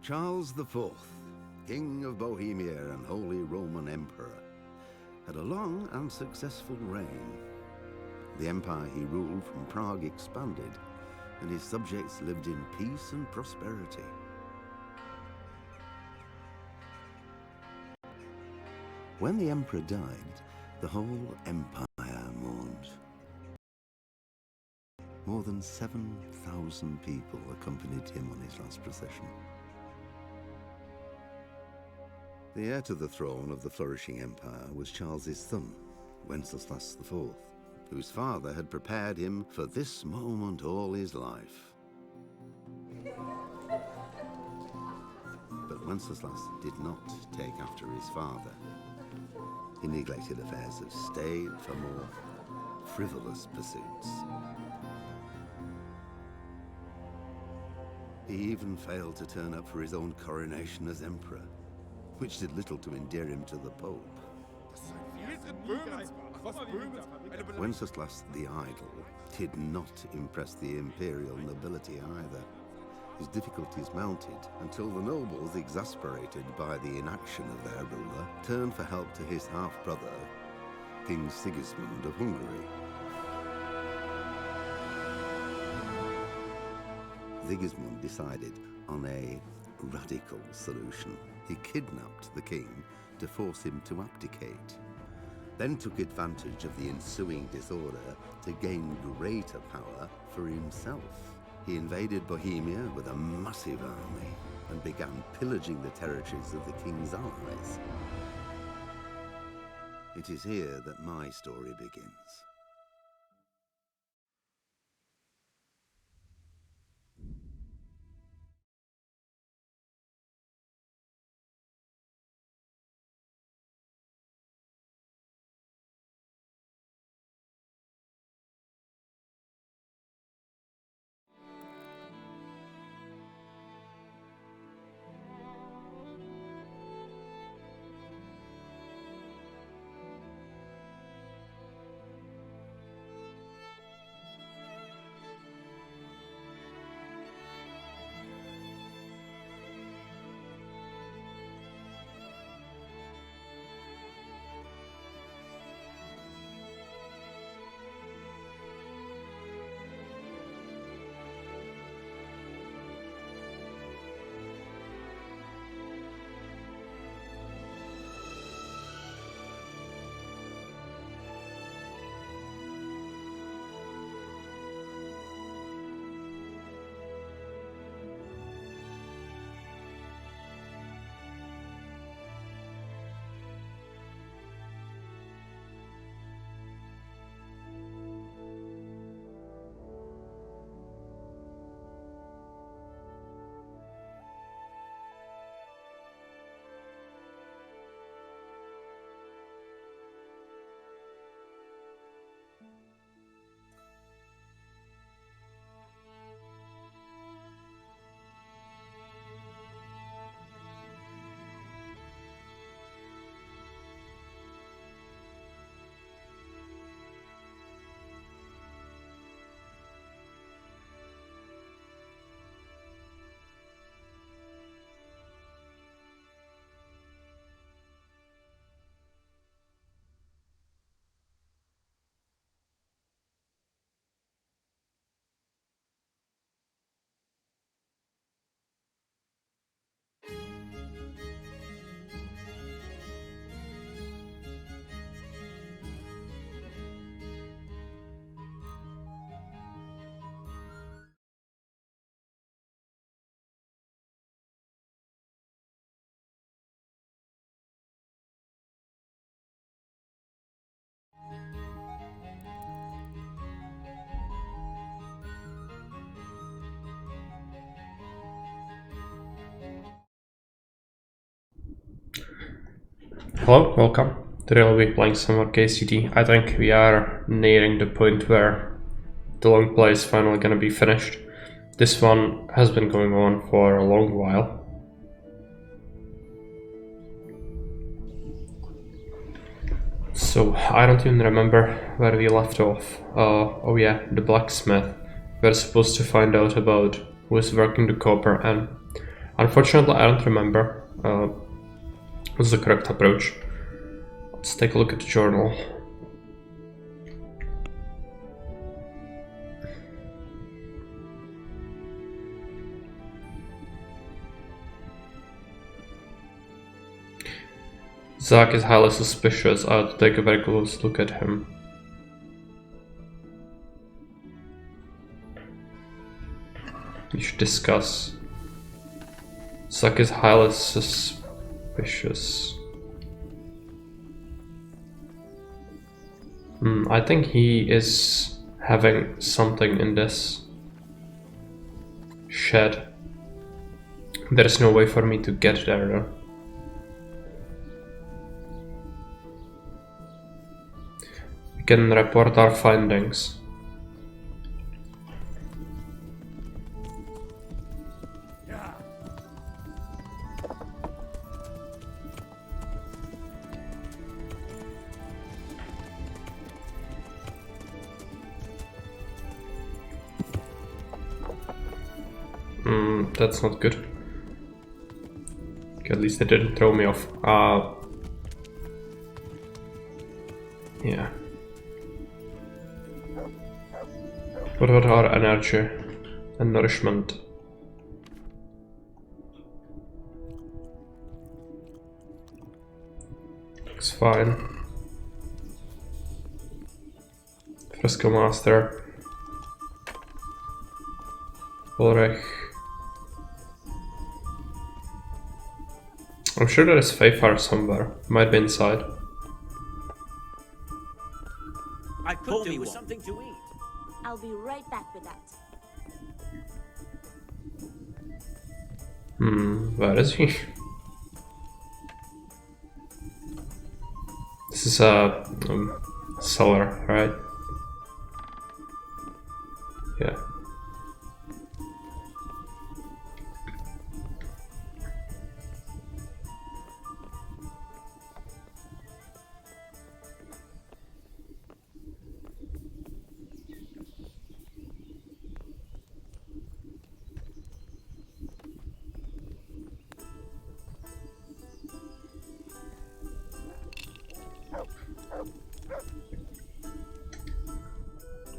Charles IV, King of Bohemia and Holy Roman Emperor, had a long and successful reign. The empire he ruled from Prague expanded, and his subjects lived in peace and prosperity. When the emperor died, the whole empire mourned. More than 7,000 people accompanied him on his last procession. The heir to the throne of the flourishing empire was Charles's son, Wenceslas IV, whose father had prepared him for this moment all his life. But Wenceslas did not take after his father. He neglected affairs of state for more frivolous pursuits. He even failed to turn up for his own coronation as emperor, which did little to endear him to the Pope. Wenceslas the Idle did not impress the imperial nobility either. His difficulties mounted until the nobles, exasperated by the inaction of their ruler, turned for help to his half-brother, King Sigismund of Hungary. Sigismund decided on a radical solution. He kidnapped the king to force him to abdicate, then took advantage of the ensuing disorder to gain greater power for himself. He invaded Bohemia with a massive army and began pillaging the territories of the king's allies. It is here that my story begins. Hello, welcome. Today we'll be playing some more KCD. I think we are nearing the point where the long play is finally gonna be finished. This one has been going on for a long while. So I don't even remember where we left off. Oh yeah, the blacksmith. We're supposed to find out about who is working the copper, and Unfortunately, I don't remember what's the correct approach. Let's take a look at the journal. Zach is highly suspicious. I have to take a very close look at him. We should discuss. Zach is highly suspicious. I think he is having something in this shed. There is no way for me to get there though. We can report our findings. That's not good. Okay, at least it didn't throw me off. Yeah. What about our energy and nourishment? Looks fine. Fresco Master. Ulrich. I'm sure there is Fayfar somewhere. Might be inside. I could do with something to eat. I'll be right back with that. Where is he? This is a cellar, right? Yeah.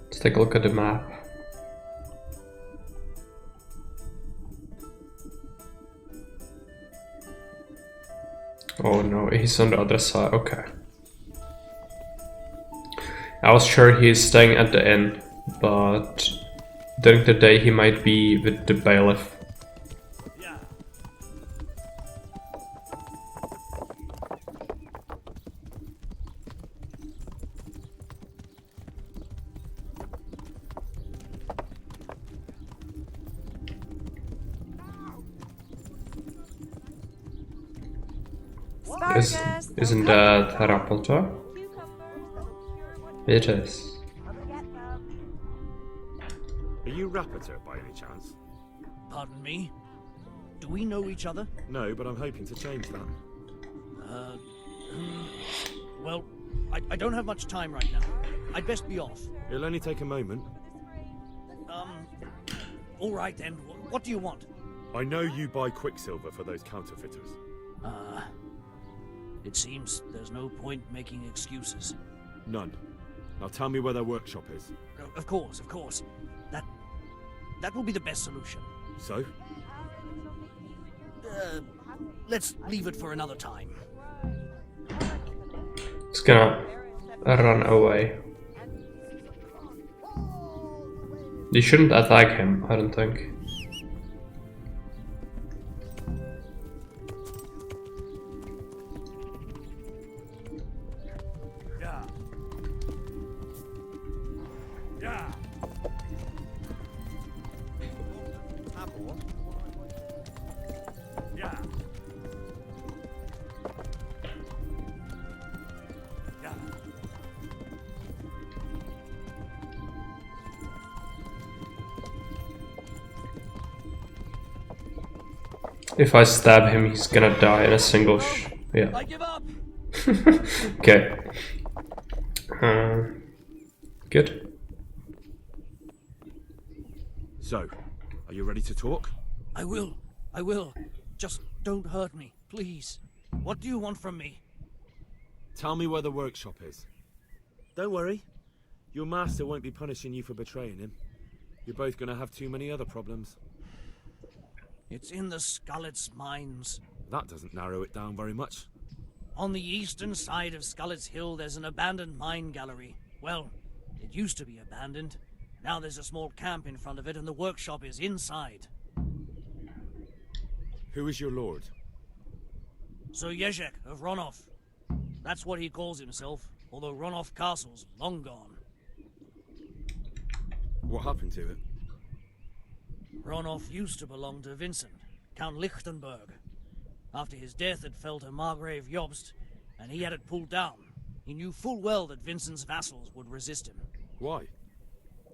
Let's take a look at the map. Oh no, he's on the other side. Okay. I was sure he's staying at the inn, but during the day he might be with the bailiff. Isn't that a rapporteur? It is. Are you rapporteur by any chance? Pardon me? Do we know each other? No, but I'm hoping to change that. Well, I don't have much time right now. I'd best be off. It'll only take a moment. All right then. What do you want? I know you buy quicksilver for those counterfeiters. It seems there's no point making excuses. None. Now tell me where their workshop is. Of course. That will be the best solution. So? Let's leave it for another time. He's gonna run away. They shouldn't attack him, I don't think. If I stab him, he's gonna die in a single yeah. I give up. Okay. Good. So, are you ready to talk? I will. I will. Just don't hurt me, please. What do you want from me? Tell me where the workshop is. Don't worry. Your master won't be punishing you for betraying him. You're both gonna have too many other problems. It's in the Skullet's mines. That doesn't narrow it down very much. On the eastern side of Skullet's Hill, there's an abandoned mine gallery. Well, it used to be abandoned. Now there's a small camp in front of it, and the workshop is inside. Who is your lord? Sir Jezek of Ronov. That's what he calls himself, although Ronov Castle's long gone. What happened to it? Ronov used to belong to Vincent, Count Lichtenberg. After his death, it fell to Margrave Jobst, and he had it pulled down. He knew full well that Vincent's vassals would resist him. Why?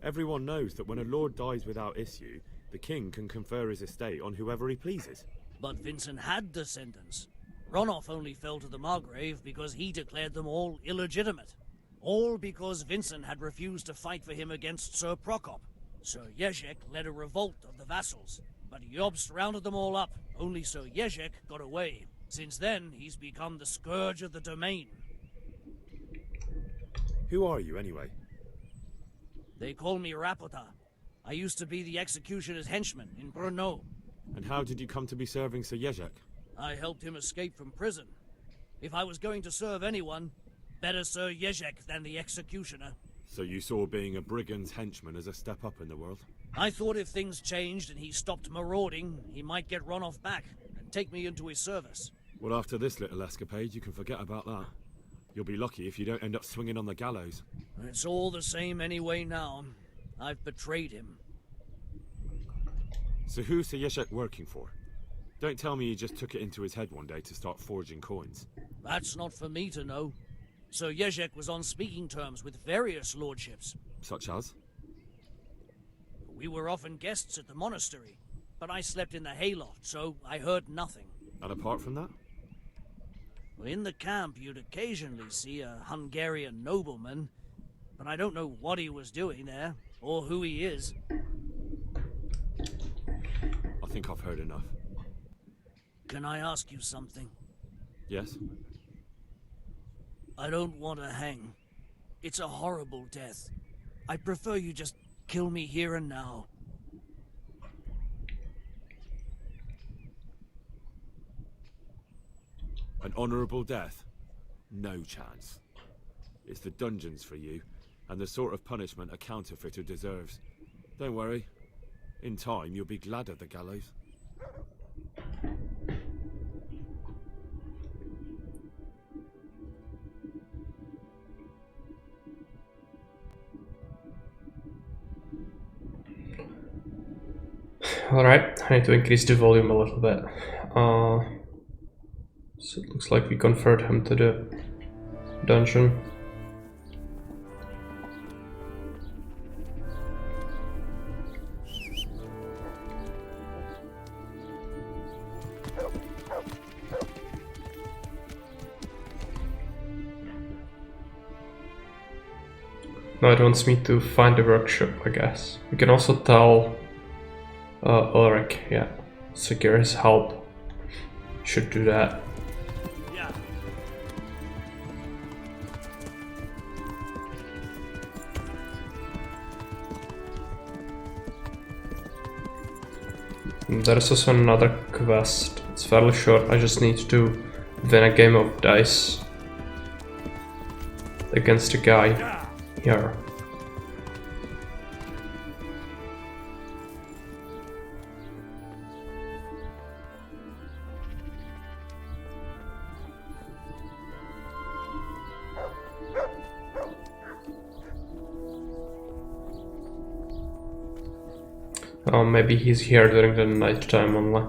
Everyone knows that when a lord dies without issue, the king can confer his estate on whoever he pleases. But Vincent had descendants. Ronov only fell to the Margrave because he declared them all illegitimate. All because Vincent had refused to fight for him against Sir Prokop. Sir Jezek led a revolt of the vassals, but Jobst rounded them all up. Only Sir Jezek got away. Since then, he's become the scourge of the domain. Who are you, anyway? They call me Rapota. I used to be the executioner's henchman in Brno. And how did you come to be serving Sir Jezek? I helped him escape from prison. If I was going to serve anyone, better Sir Jezek than the executioner. So you saw being a brigand's henchman as a step up in the world? I thought if things changed and he stopped marauding, he might get Ronov back and take me into his service. Well, after this little escapade, you can forget about that. You'll be lucky if you don't end up swinging on the gallows. It's all the same anyway now. I've betrayed him. So who's Sir Jezek working for? Don't tell me he just took it into his head one day to start forging coins. That's not for me to know. Sir Jezek was on speaking terms with various lordships. Such as? We were often guests at the monastery, but I slept in the hayloft, so I heard nothing. And apart from that? In the camp, you'd occasionally see a Hungarian nobleman, but I don't know what he was doing there, or who he is. I think I've heard enough. Can I ask you something? Yes? I don't want to hang. It's a horrible death. I prefer you just kill me here and now. An honourable death? No chance. It's the dungeons for you, and the sort of punishment a counterfeiter deserves. Don't worry. In time, you'll be glad of the gallows. Alright, I need to increase the volume a little bit. So it looks like we convert him to the dungeon. Now it wants me to find the workshop, I guess. We can also tell Ulrich, yeah, secure his help. Should do that. Yeah. And there's also another quest. It's fairly short. I just need to win a game of dice against a guy here. Oh, maybe he's here during the night time only.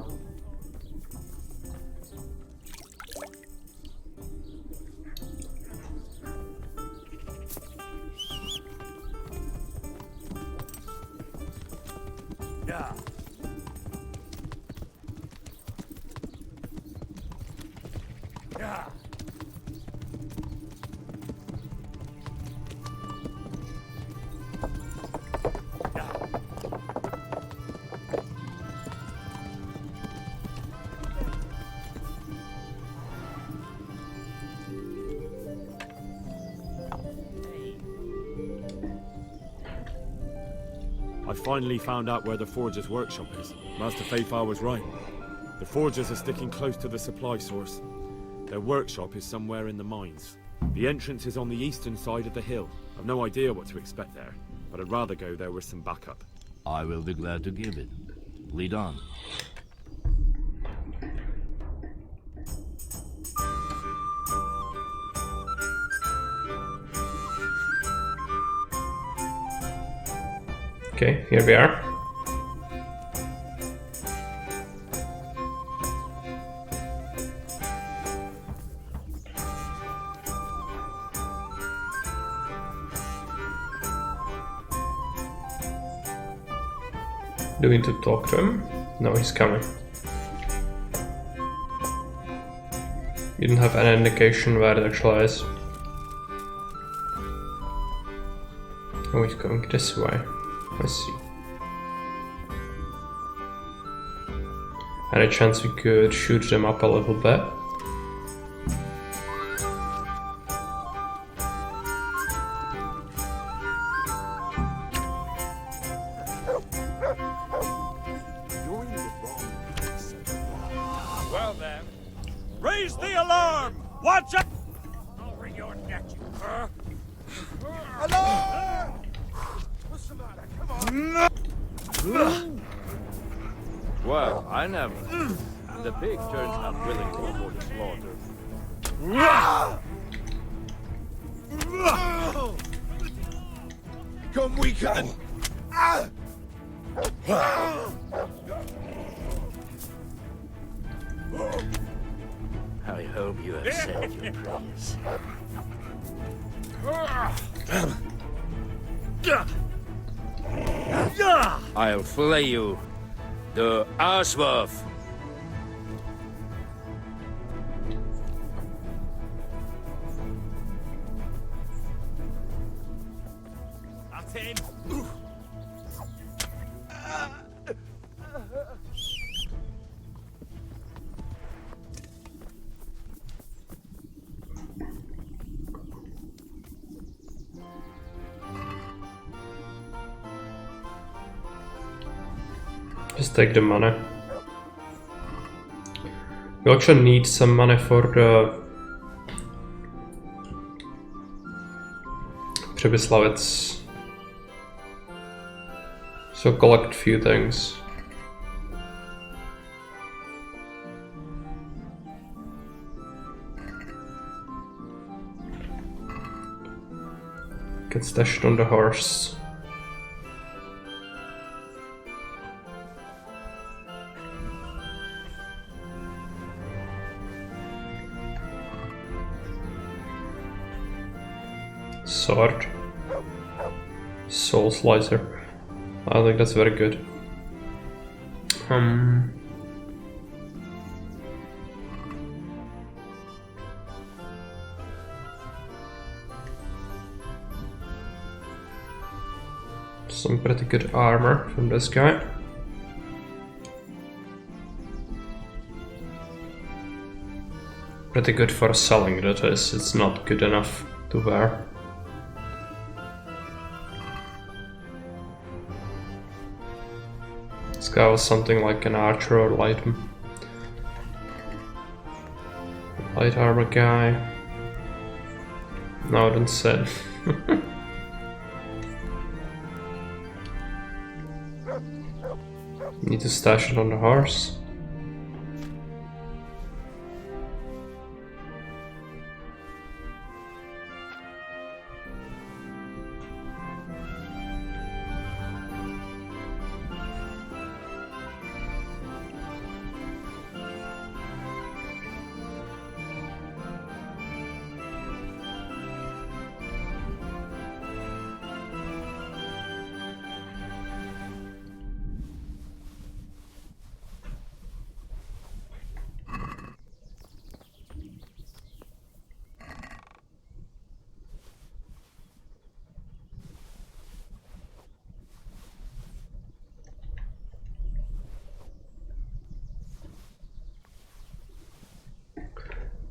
Yeah. Yeah. I finally found out where the Forger's workshop is. Master Faithfar was right. The Forgers are sticking close to the supply source. Their workshop is somewhere in the mines. The entrance is on the eastern side of the hill. I've no idea what to expect there, but I'd rather go there with some backup. I will be glad to give it. Lead on. Okay, here we are. Do we need to talk to him? No, he's coming. You didn't have any indication where it actually is. Oh, he's going this way. I see. Any chance we could shoot them up a little bit? Well then, raise the alarm! Watch out! I'll wring your neck, you cur! Alarm! What's the matter? Come on! Well, I never. The pig turns out willing to avoid the slaughter. Come we can! I hope you have said your prayers. I'll flay you. The Arsworth. That's him! Just take the money. We actually need some money for the Przemysławiec. So collect a few things. Get stashed on the horse. Sword. Soul Slicer. I think that's very good. Some pretty good armor from this guy. Pretty good for selling, that is. It's not good enough to wear. This guy was something like an archer or light armor guy. No, I didn't say. Need to stash it on the horse.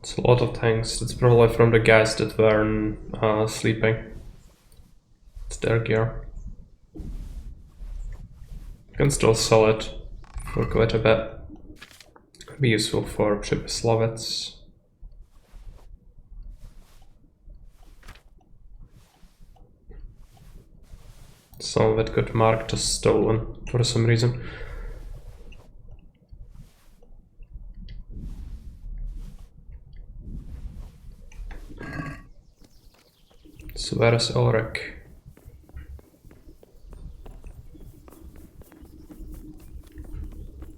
It's a lot of tanks. That's probably from the guys that were sleeping. It's their gear. Can still sell it for quite a bit. Be useful for Przemysłowiec. Some of it got marked as stolen for some reason. So where is Ulrich?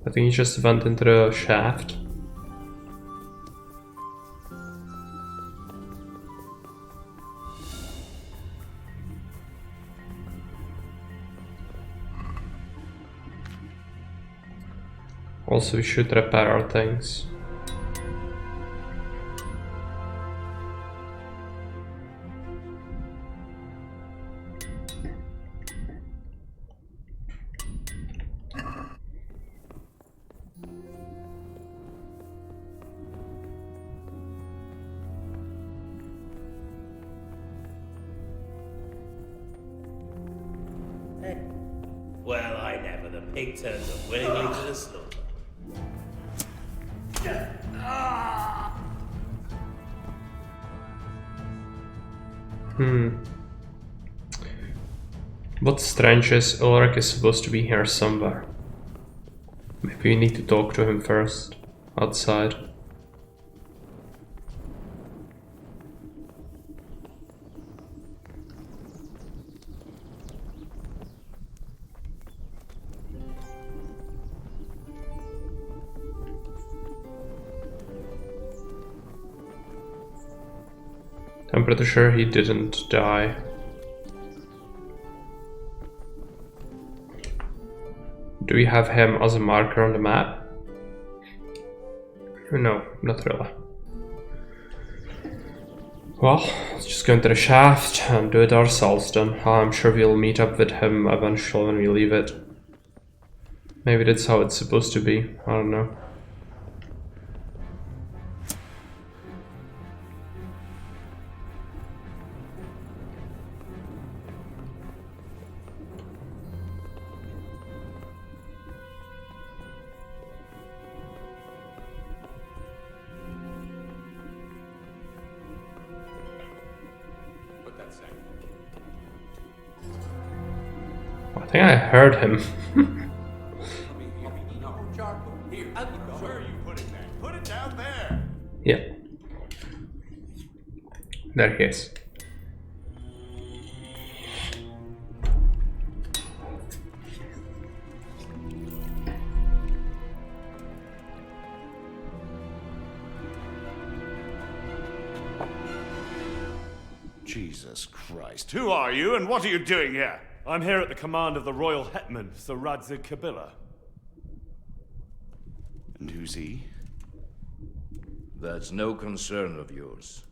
I think he just went into the shaft. Also, we should repair our things. Well, I never. The pig turns up willingly to the slaughter. What's strange is Ulrich is supposed to be here somewhere. Maybe we need to talk to him first, outside. I'm pretty sure he didn't die. Do we have him as a marker on the map? No, not really. Well, let's just go into the shaft and do it ourselves then. I'm sure we'll meet up with him eventually when we leave it. Maybe that's how it's supposed to be, I don't know. I think I heard him. Where are you putting that? Put it down there. Yeah. There he is. Jesus Christ. Who are you and what are you doing here? I'm here at the command of the royal hetman, Sir Radzig Kabila. And who's he? That's no concern of yours.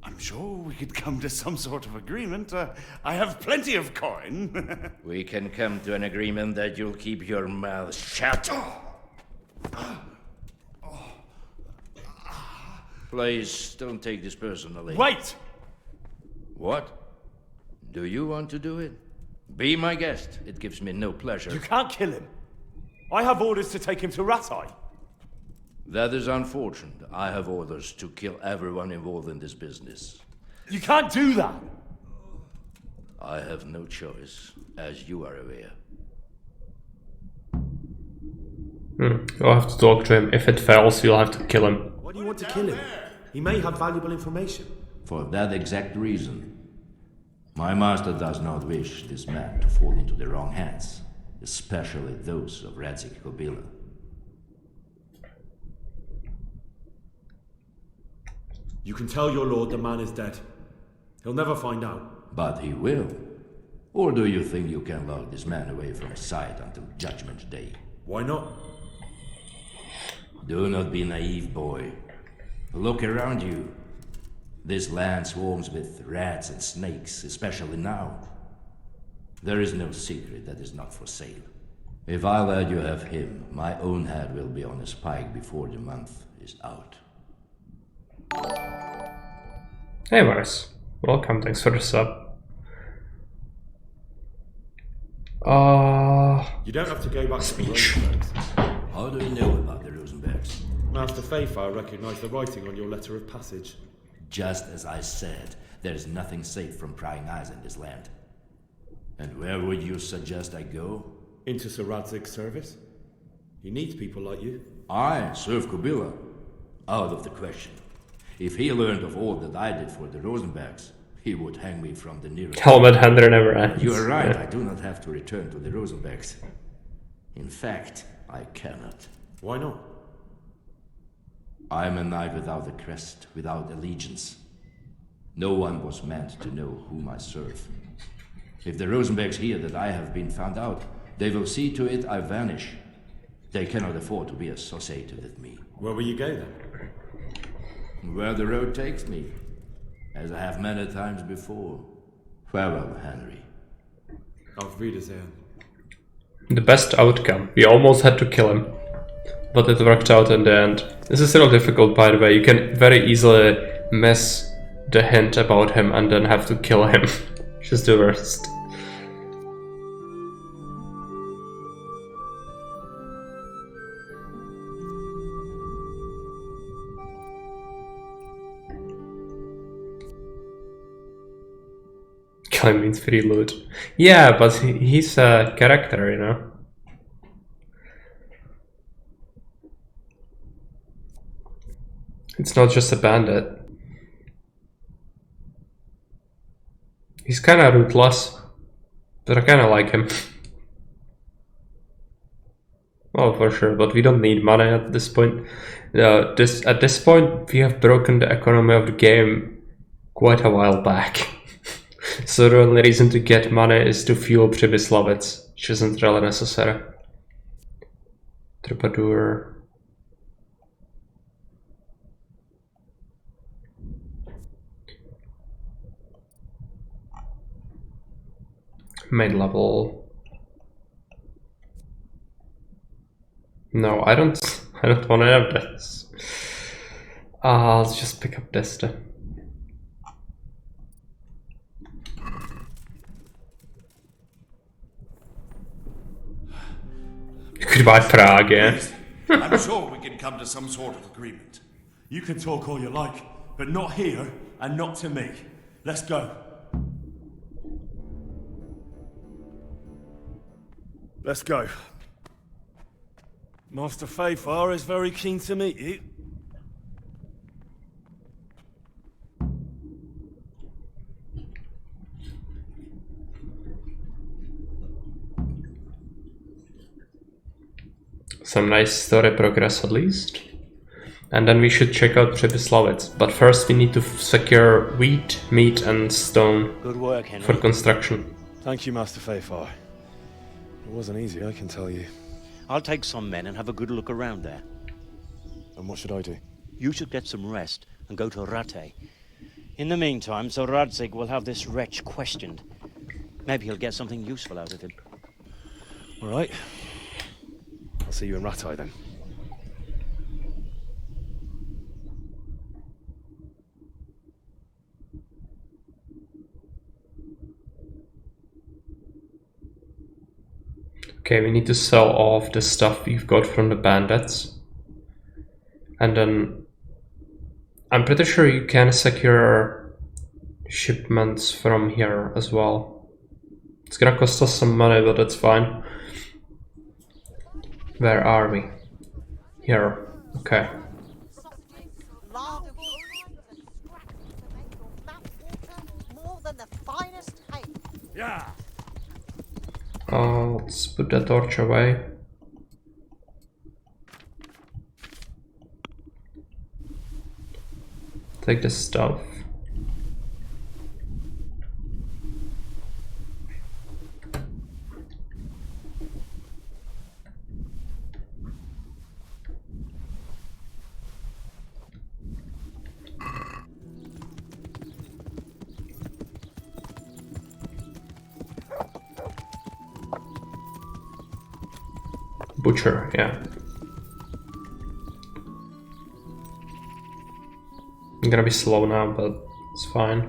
I'm sure we could come to some sort of agreement. I have plenty of coin. We can come to an agreement that you'll keep your mouth shut. Please, don't take this personally. Wait! What? Do you want to do it? Be my guest. It gives me no pleasure. You can't kill him. I have orders to take him to Ratai. That is unfortunate. I have orders to kill everyone involved in this business. You can't do that. I have no choice, as you are aware. You'll have to talk to him. If it fails, you'll have to kill him. Why do you want to kill him? He may have valuable information. For that exact reason. My master does not wish this man to fall into the wrong hands, especially those of Radzig Kabila. You can tell your lord the man is dead. He'll never find out. But he will. Or do you think you can lock this man away from sight until Judgment Day? Why not? Do not be naive, boy. Look around you. This land swarms with rats and snakes, especially now. There is no secret that is not for sale. If I let you have him, my own head will be on a spike before the month is out. Hey Boris, welcome, thanks for the sub. You don't have to go back to the Rosenbergs. How do you know about the Rosenbergs? Master Fayfire recognized the writing on your letter of passage. Just as I said, there is nothing safe from prying eyes in this land. And where would you suggest I go? Into Sir Radzig's service. He needs people like you. I serve Kubila. Out of the question. If he learned of all that I did for the Rosenbergs, he would hang me from the nearest... Helmet Hunter never ends. You are right, Yeah. I do not have to return to the Rosenbergs. In fact, I cannot. Why not? I am a knight without a crest, without allegiance. No one was meant to know whom I serve. If the Rosenbergs hear that I have been found out, they will see to it I vanish. They cannot afford to be associated with me. Where will you go then? Where the road takes me, as I have many times before. Farewell, Henry. Auf Wiedersehen. The best outcome. We almost had to kill him, but it worked out in the end. This is real difficult, by the way. You can very easily miss the hint about him and then have to kill him. Which is the worst. Killing means free loot. Yeah, but he's a character, you know. It's not just a bandit. He's kinda ruthless, but I kinda like him. Oh, for sure, but we don't need money at this point. At this point, we have broken the economy of the game quite a while back. So the only reason to get money is to fuel Přibyslavec, which isn't really necessary. Troubadour. Main level. No, I don't want to have this. I'll just pick up this then. Goodbye, Prague, yeah. I'm sure we can come to some sort of agreement. You can talk all you like, but not here and not to me. Let's go. Let's go. Master Fayfire is very keen to meet you. Some nice story progress at least. And then we should check out Přibyslavec. But first we need to secure wheat, meat and stone. Good work, Henry. For construction. Thank you, Master Fayfire. It wasn't easy, I can tell you. I'll take some men and have a good look around there. And what should I do? You should get some rest and go to Rate. In the meantime, Sir Radzig will have this wretch questioned. Maybe he'll get something useful out of him. All right. I'll see you in Ratai then. Okay, we need to sell off the stuff we've got from the bandits. And then I'm pretty sure you can secure shipments from here as well. It's gonna cost us some money, but that's fine. Where are we? Here. Okay. Yeah. Let's put the torch away. Take the stuff. Butcher, yeah. I'm gonna be slow now, but it's fine.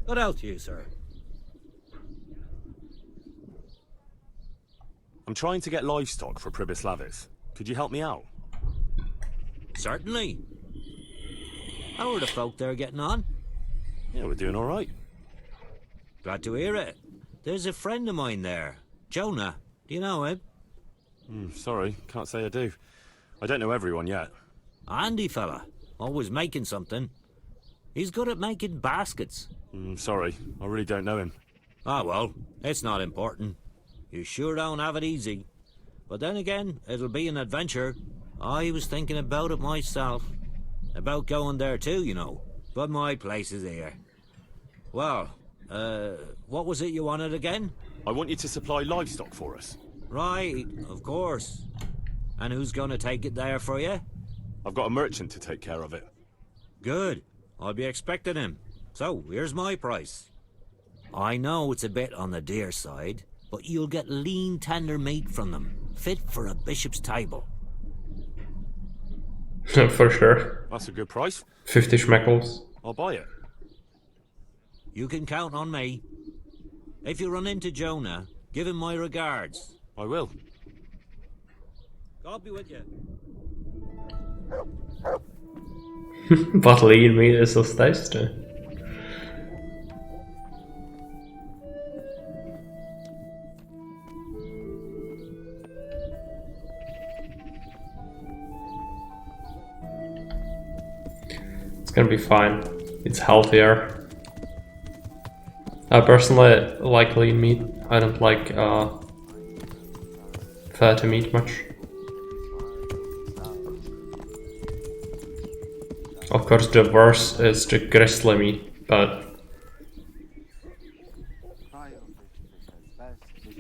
Good health to you, sir. I'm trying to get livestock for Pribislavis. Could you help me out? Certainly. How are the folk there getting on? Yeah, we're doing all right. Glad to hear it. There's a friend of mine there, Jonah. Do you know him? Sorry, can't say I do. I don't know everyone yet. Handy fella. Always making something. He's good at making baskets. Sorry, I really don't know him. Ah, well, it's not important. You sure don't have it easy. But then again, it'll be an adventure. I was thinking about it myself. About going there too, you know. But my place is here. Well, what was it you wanted again? I want you to supply livestock for us. Right, of course. And who's gonna take it there for you? I've got a merchant to take care of it. Good. I'll be expecting him. So, here's my price. I know it's a bit on the dear side, but you'll get lean, tender meat from them, fit for a bishop's table. For sure. That's a good price. 50 schmeckles. I'll buy it. You can count on me. If you run into Jonah, give him my regards. I will. God be with you. But lean meat is so tasty. It's gonna be fine. It's healthier. I personally like lean meat. I don't like fatty meat much. Of course, the worst is the gristly meat, but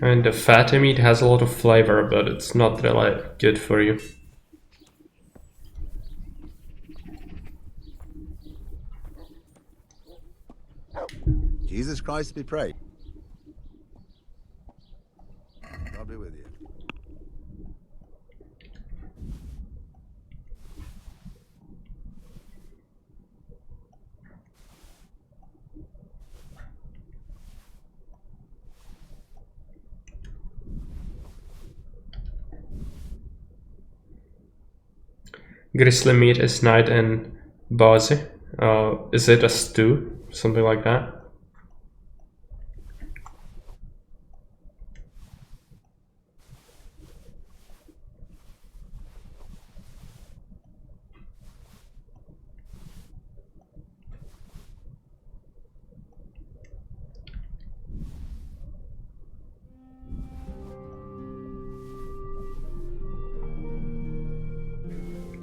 and the fatty meat has a lot of flavor, but it's not really good for you. Jesus Christ be praised. God be with you. Grizzly meat is night in Bazi. Is it a stew? Something like that?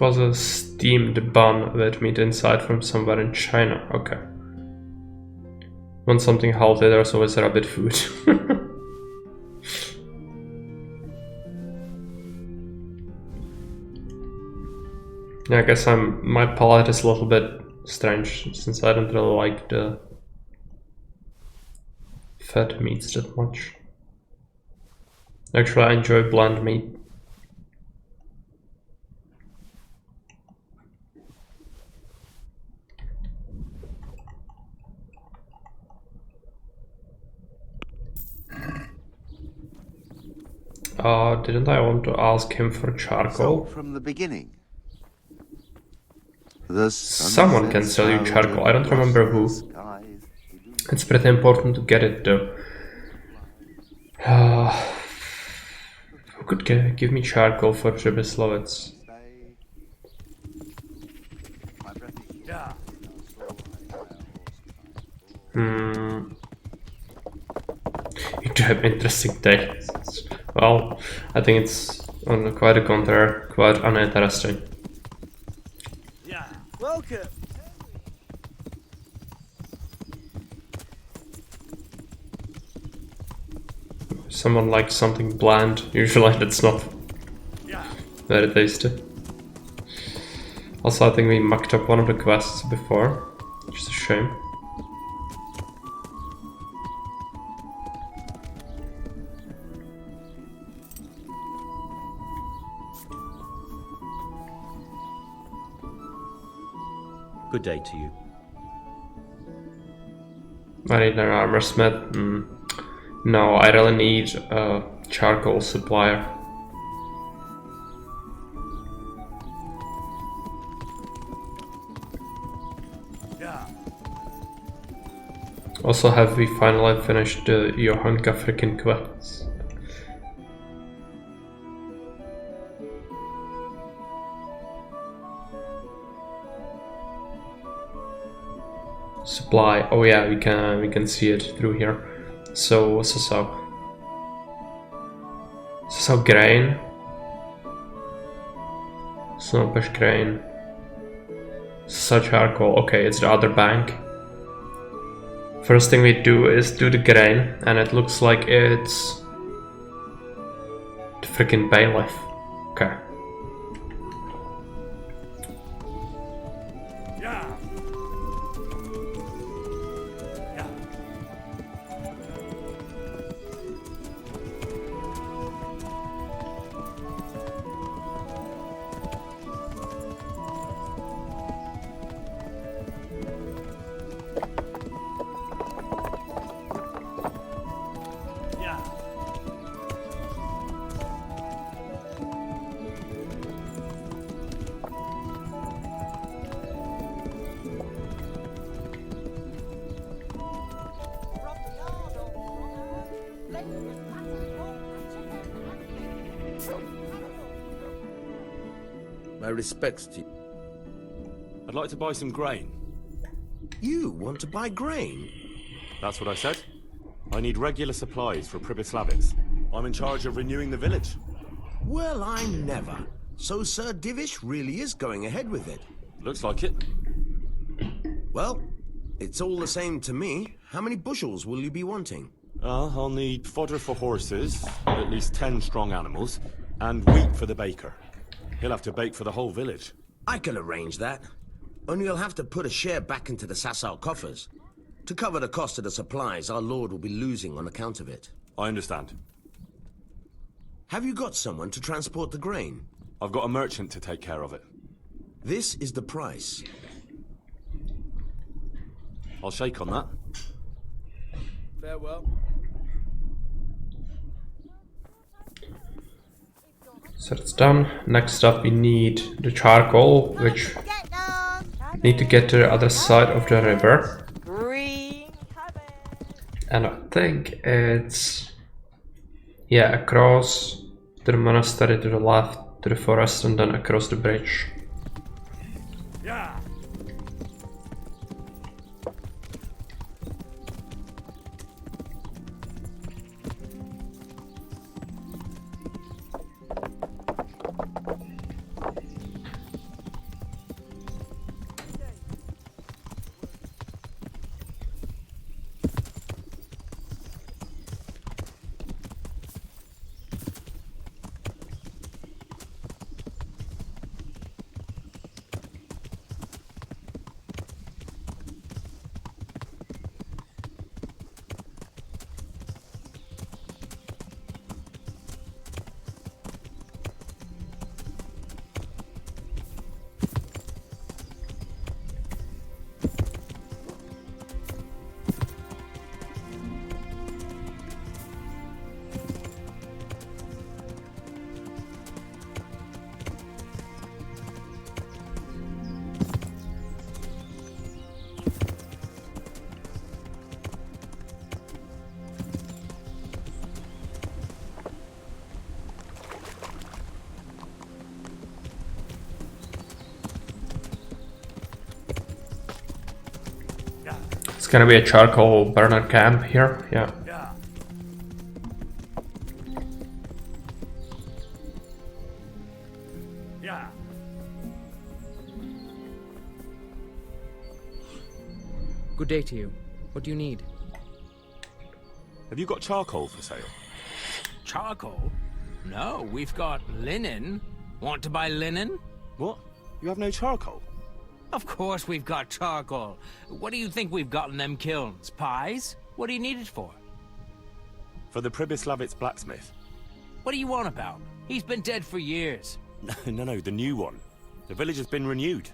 Was a steamed bun with meat inside from somewhere in China. Okay. Want something healthy, there's always rabbit food. Yeah, I guess my palate is a little bit strange since I don't really like the fat meats that much. Actually, I enjoy bland meat. Didn't I want to ask him for charcoal? So, from the beginning. Someone can sell you charcoal, I don't remember who. It's pretty important to get it though. Who could give me charcoal for Przemyslowiec? You do have interesting tastes. Well, I think it's on quite a contrary, quite uninteresting. Yeah, welcome. Someone likes something bland, usually that's not very tasty. Also, I think we mucked up one of the quests before, which is a shame. Good day to you. I need an armor smith. No, I really need a charcoal supplier. Also, have we finally finished the Johanka freaking quests? Supply. Oh yeah, we can see it through here. So grain. Snowbush grain. Such charcoal. Okay, it's the other bank. First thing we do is do the grain, and it looks like it's the freaking bailiff. Okay. My respects to you. I'd like to buy some grain. You want to buy grain? That's what I said. I need regular supplies for Pribyslavitz. I'm in charge of renewing the village. Well, I never. So Sir Divish really is going ahead with it? Looks like it. Well, it's all the same to me. How many bushels will you be wanting? I'll need fodder for horses, at least 10 strong animals, and wheat for the baker. He'll have to bake for the whole village. I can arrange that. Only you'll have to put a share back into the Sasau coffers. To cover the cost of the supplies our lord will be losing on account of it. I understand. Have you got someone to transport the grain? I've got a merchant to take care of it. This is the price. I'll shake on that. Farewell. So it's done. Next up we need the charcoal, which need to get to the other side of the river. And I think it's, yeah, across to the monastery to the left, to the forest, and then across the bridge. Yeah. It's gonna be a charcoal burner camp here, yeah. Yeah. Yeah. Good day to you. What do you need? Have you got charcoal for sale? Charcoal? No, we've got linen. Want to buy linen? What? You have no charcoal? Of course we've got charcoal. What do you think we've got in them kilns? Pies? What do you need it for? For the Pribyslavitz blacksmith. What do you want about? He's been dead for years. No, the new one. The village has been renewed.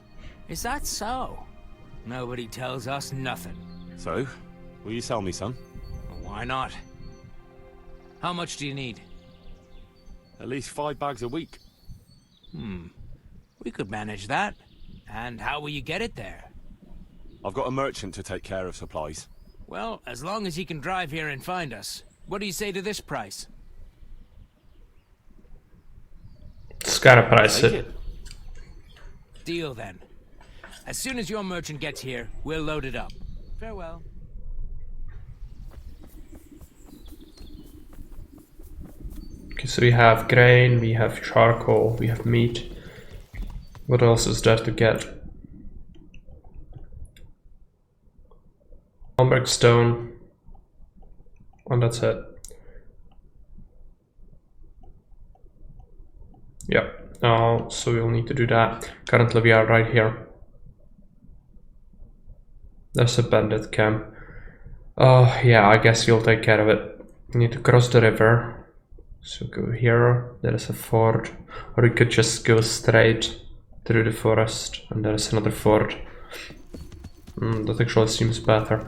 Is that so? Nobody tells us nothing. So, Will you sell me some? Why not? How much do you need? At least 5 bags a week. We could manage that. And how will you get it there? I've got a merchant to take care of supplies. Well, as long as he can drive here and find us. What do you say to this price? It's kind of pricey. Deal then. As soon as your merchant gets here, we'll load it up. Farewell. Okay, so we have grain, we have charcoal, we have meat. What else is there to get? Hamburg stone. And that's it. Yep. So we'll need to do that. Currently we are right here. There's a bandit camp. Oh yeah, I guess you'll take care of it. We need to cross the river. So go here, there is a ford. Or we could just go straight through the forest and there is another ford. That actually seems better.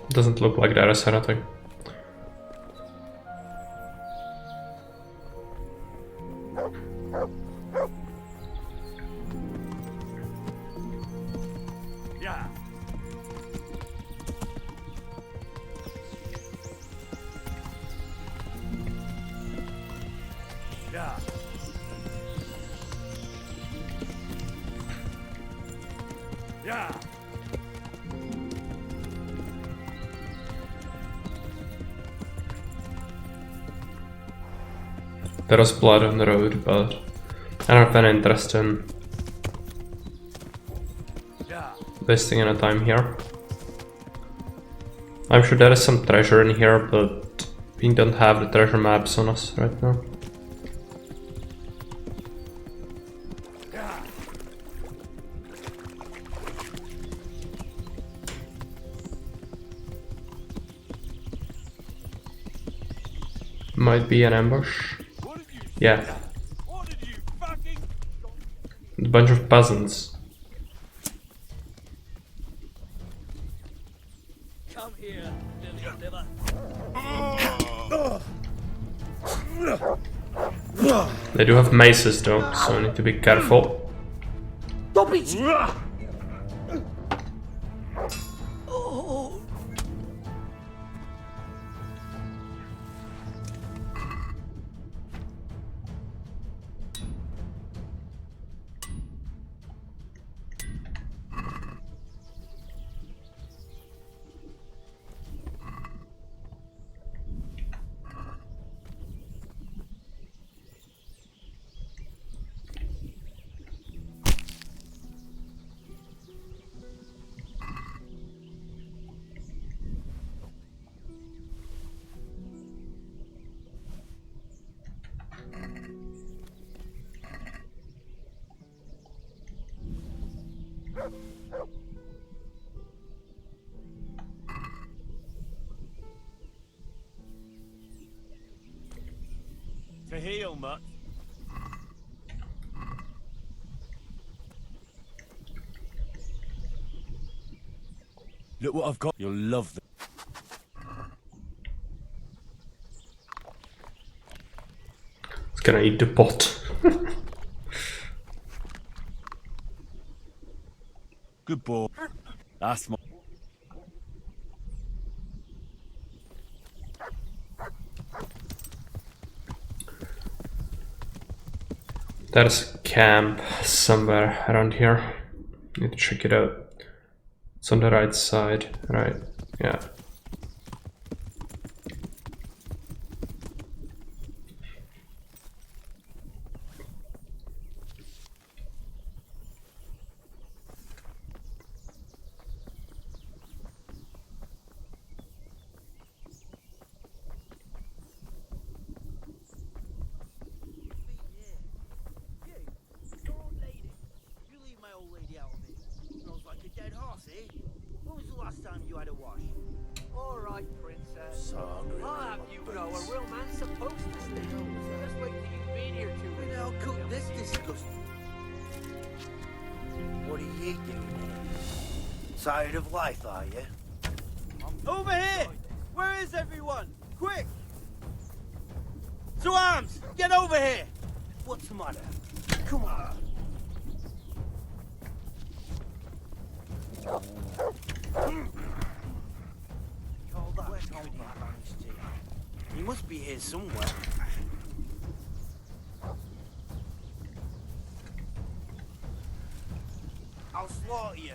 Doesn't look like there is anything. There was blood on the road, but I don't have any interest in wasting any time here. I'm sure there is some treasure in here, but we don't have the treasure maps on us right now. Might be an ambush. Yeah. A bunch of peasants. Come here, liver. They do have maces though, so I need to be careful. Stop it! To heal, much. Look what I've got. You'll love them. It's gonna eat the pot. Good boy. That's my... There's a camp somewhere around here. Need to check it out. It's on the right side, right? Yeah. What are you doing here? Tired of life, are you? Over here! Where is everyone? Quick! To arms! Get over here! What's the matter? Come on. He must be here somewhere. I'll slaughter you.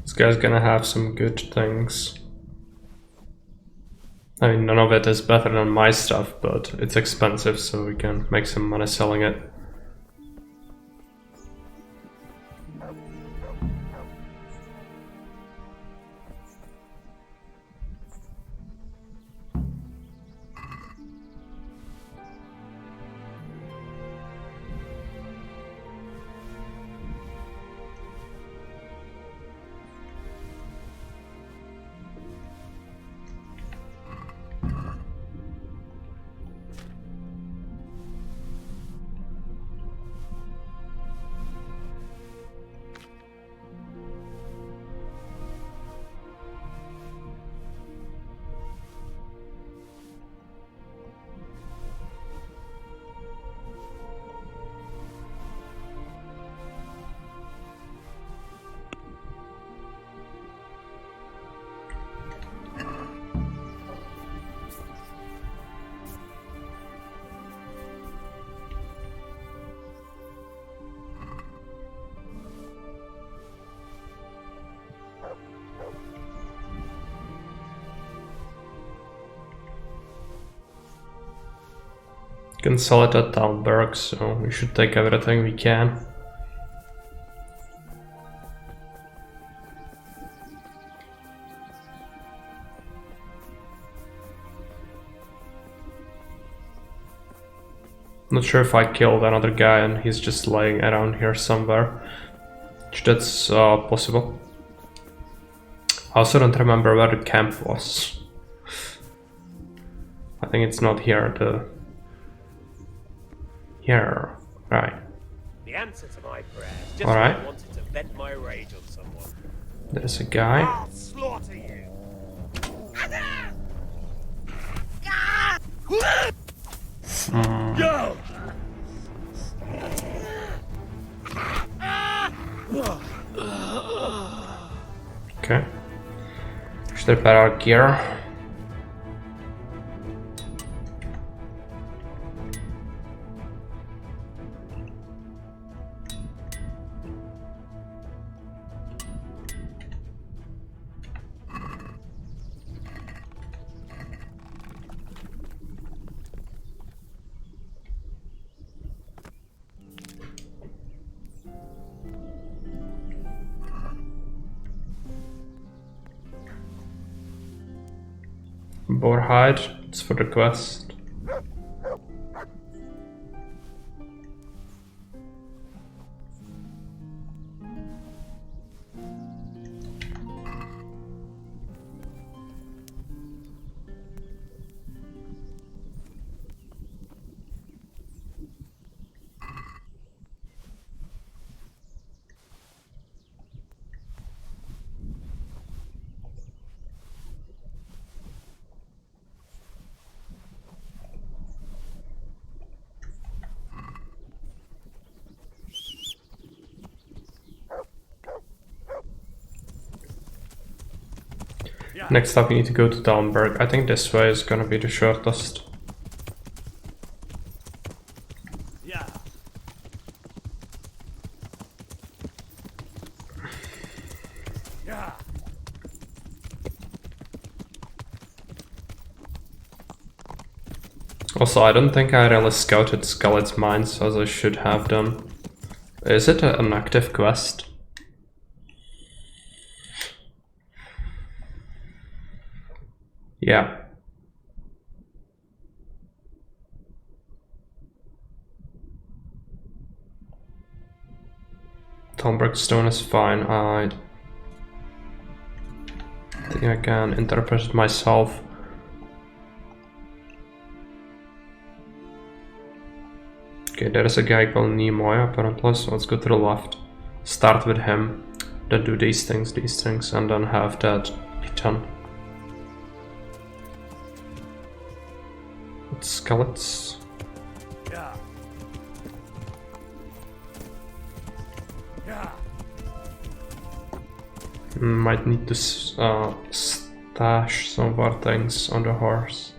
This guy's gonna have some good things. I mean, none of it is better than my stuff, but it's expensive, so we can make some money selling it. Can sell it at Talberg, so we should take everything we can. Not sure if I killed another guy and he's just laying around here somewhere. Which that's possible. I also don't remember where the camp was. I think it's not here. Here, right. The answer to my prayer is just Alright. I wanted to vent my rage on someone. There's a guy. I'll slaughter you. Go! Okay. Should repair our gear. Boar hide, it's for the quest. Next up we need to go to Dalmberg. I think this way is gonna be the shortest. Yeah. Yeah. Also, I don't think I really scouted Skelet's mines as I should have done. Is it an active quest? Yeah. Tombrick stone is fine. I think I can interpret it myself. Okay, there is a guy called Nimoy apparently, so let's go to the left. Start with him, then do these things, and then have that eaten. Skeletons. Yeah. Yeah. Might need to stash some of our things on the horse.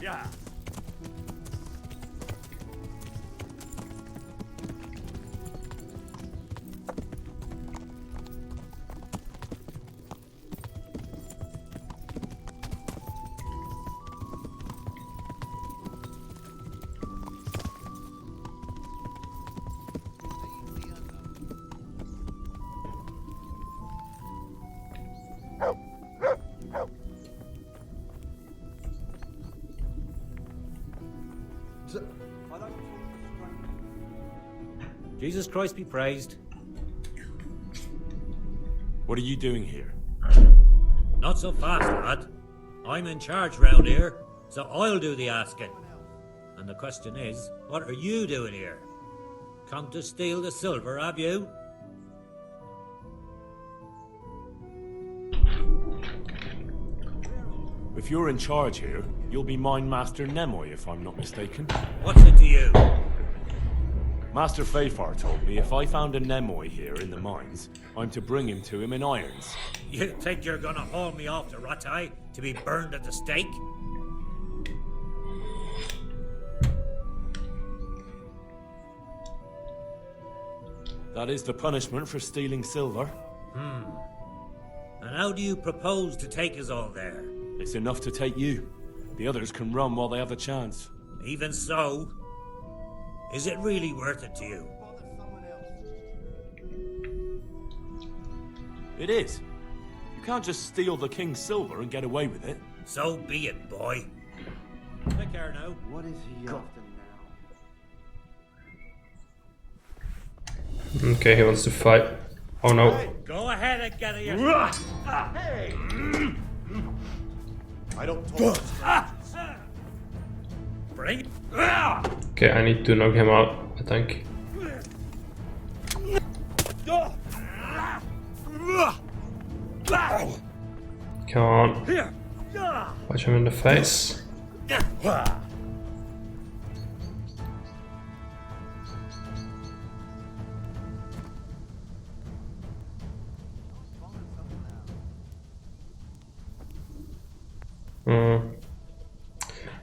Yeah. Jesus Christ be praised. What are you doing here? Not so fast, lad. I'm in charge round here, so I'll do the asking. And the question is, what are you doing here? Come to steal the silver, have you? If you're in charge here, you'll be Mine Master Nemoy, if I'm not mistaken. What's it to you? Master Fafar told me if I found a Nemoy here in the mines, I'm to bring him to him in irons. You think you're gonna haul me off to Rattay to be burned at the stake? That is the punishment for stealing silver. And how do you propose to take us all there? It's enough to take you. The others can run while they have the chance. Even so, is it really worth it to you? It is. You can't just steal the king's silver and get away with it. So be it, boy. Take care now. What is he after now? Okay, he wants to fight. Oh no. Go ahead and get it yourself. Hey! I don't talk. Bring. Okay, I need to knock him out, I think. Come on. Punch him in the face.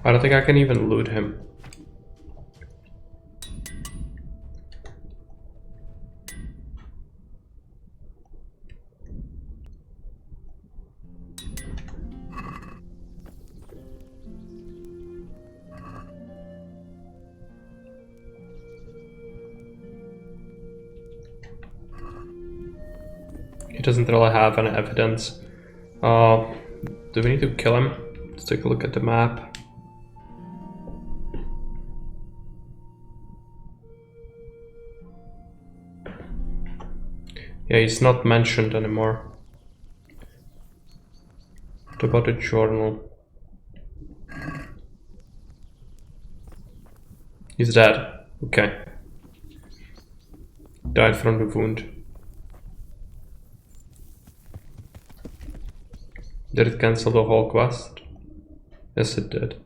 I don't think I can even loot him. He doesn't really have any evidence. Do we need to kill him? Let's take a look at the map. Yeah, he's not mentioned anymore. What about the journal? He's dead. Okay. Died from the wound. Did it cancel the whole quest? Yes, it did.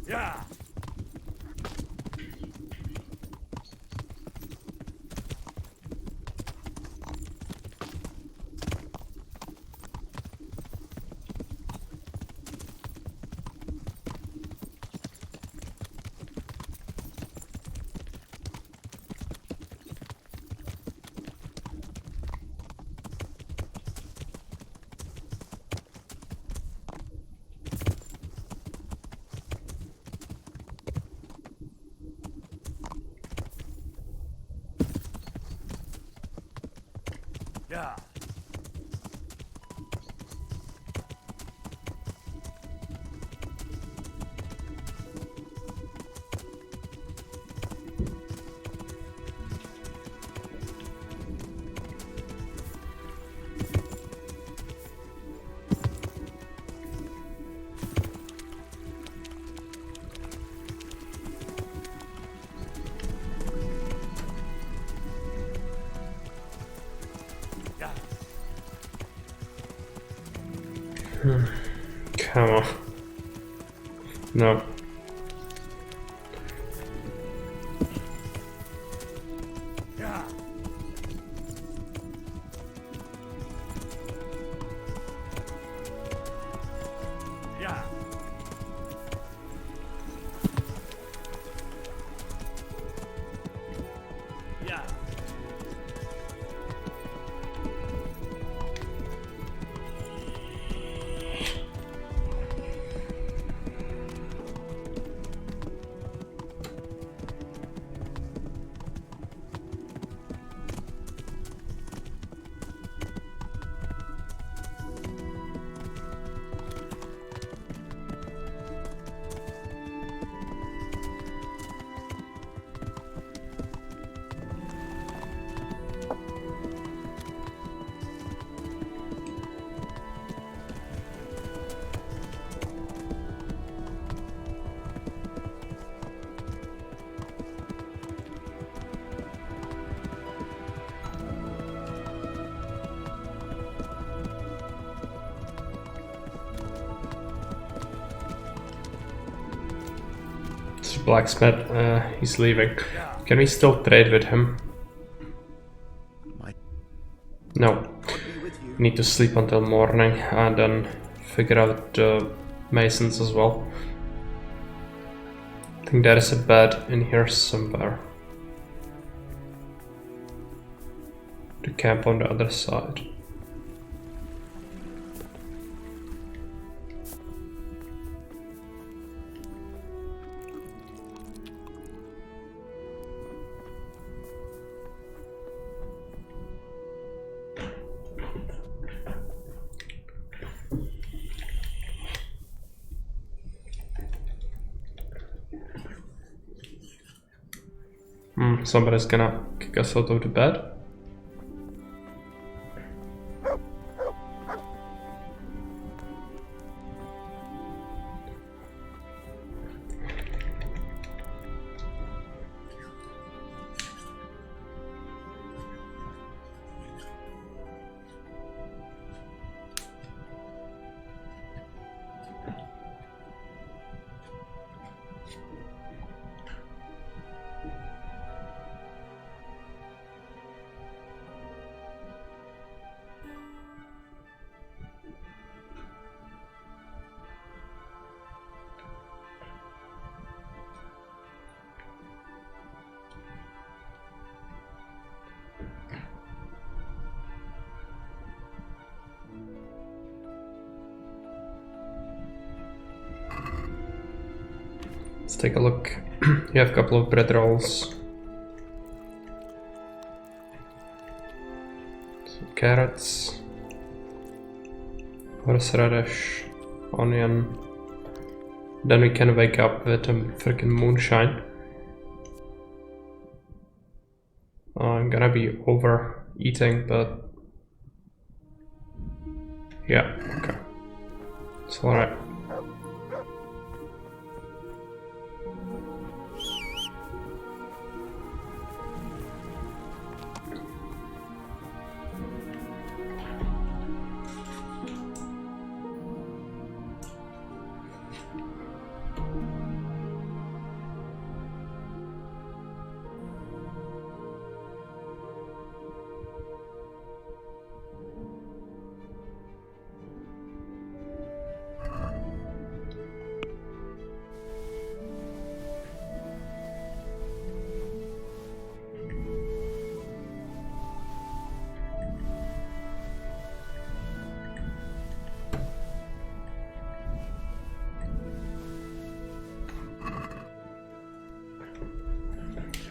Yeah. Yeah. Come on. No. Yeah. Yeah. Yeah. It's blacksmith. He's leaving. Can we still trade with him? No. We need to sleep until morning and then figure out masons as well. I think there is a bed in here somewhere. To camp on the other side. Somebody's gonna kick us out of the bed. Let's take a look. You have a couple of bread rolls. Some carrots. Horseradish. Onion. Then we can wake up with a freaking moonshine. I'm gonna be overeating, but yeah, okay. It's alright.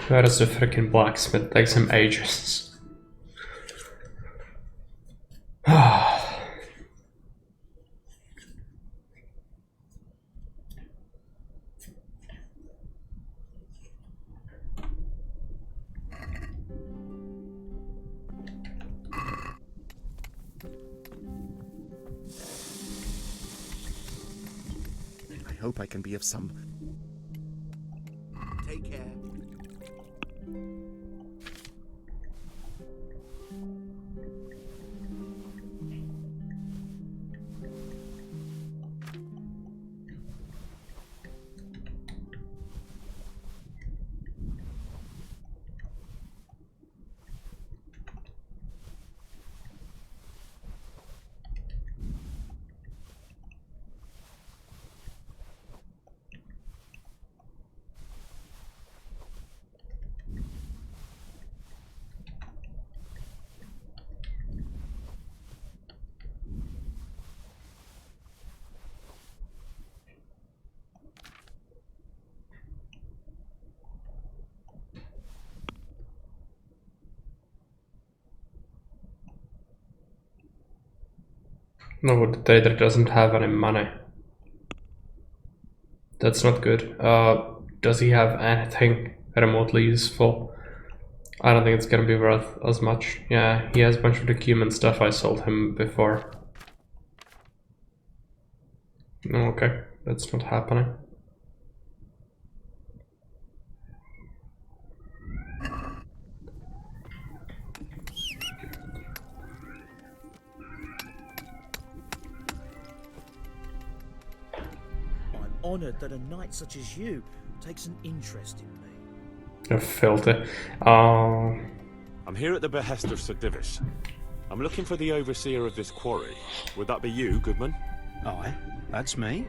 Where is the freaking blacksmith? Takes him ages. I hope I can be of some... Take care. No, the trader doesn't have any money. That's not good. Does he have anything remotely useful? I don't think it's gonna be worth as much. Yeah, he has a bunch of the human stuff I sold him before. Okay, that's not happening. Honoured that a knight such as you takes an interest in me. You're filthy. I'm here at the behest of Sir Divish. I'm looking for the overseer of this quarry. Would that be you, Goodman? Aye, that's me.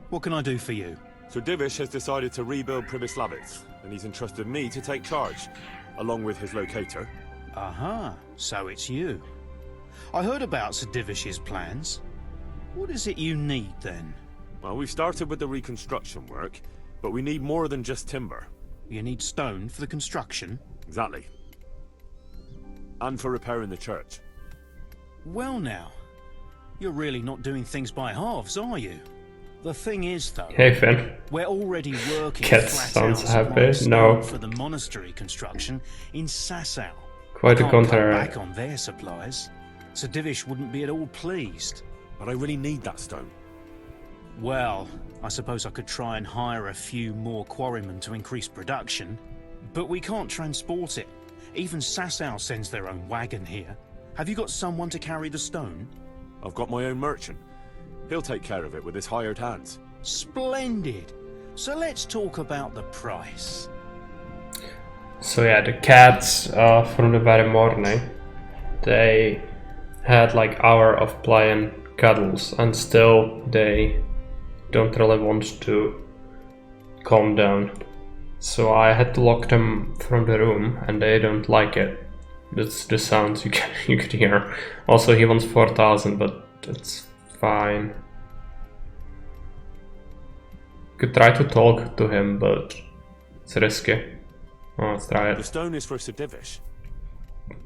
What can I do for you? Sir Divish has decided to rebuild Pribyslavitz, and he's entrusted me to take charge, along with his locator. Aha, so it's you. I heard about Sir Divish's plans. What is it you need, then? Well, we've started with the reconstruction work, but we need more than just timber. You need stone for the construction? Exactly. And for repairing the church. Well now, you're really not doing things by halves, are you? The thing is, though, hey Finn. We're already working Cat flat sounds out happy. No. for the monastery construction in Sasau. Quite the Can't cut contrary. back on their supplies. Sir Divish wouldn't be at all pleased. But I really need that stone. Well, I suppose I could try and hire a few more quarrymen to increase production, but we can't transport it. Even Sasau sends their own wagon here. Have you got someone to carry the stone? I've got my own merchant. He'll take care of it with his hired hands. Splendid. So let's talk about the price. So yeah, the cats from the very morning, they had like hour of playing cuddles, and still they don't really want to calm down. So I had to lock them from the room, and they don't like it. That's the sounds you could hear. Also, he wants 4,000, but that's fine. Could try to talk to him, but it's risky. Oh, let's try it. The stone is for Sir Divish.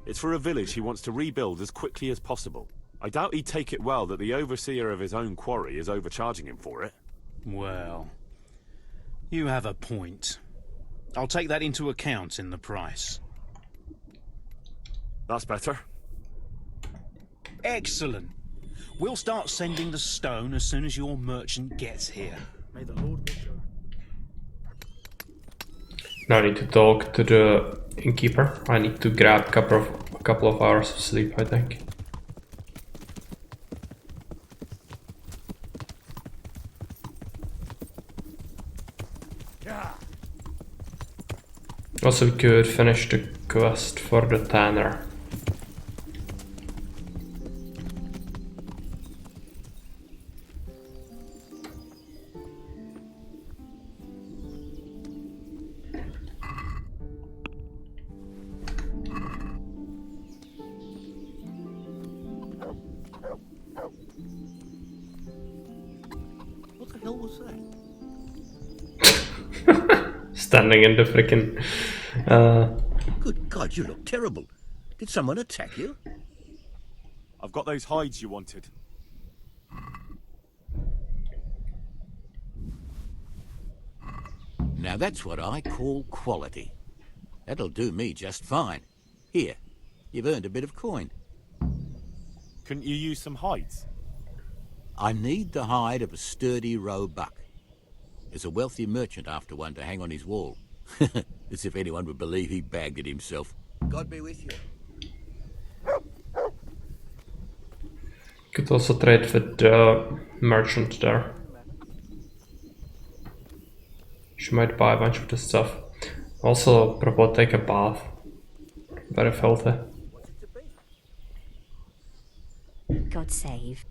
It's for a village he wants to rebuild as quickly as possible. I doubt he'd take it well that the overseer of his own quarry is overcharging him for it. Well, you have a point. I'll take that into account in the price. That's better. Excellent. We'll start sending the stone as soon as your merchant gets here. May the Lord watch over. Now I need to talk to the innkeeper. I need to grab a couple of hours of sleep, I think. Also, we could finish the quest for the tanner. What the hell was that? Standing in the frickin' Good God, you look terrible. Did someone attack you? I've got those hides you wanted. Now that's what I call quality. That'll do me just fine. Here, you've earned a bit of coin. Couldn't you use some hides? I need the hide of a sturdy roe buck. There's a wealthy merchant after one to hang on his wall. As if anyone would believe he bagged it himself. God be with you. Could also trade with the merchant there. She might buy a bunch of this stuff. Also, probably take a bath. Very filthy. God save.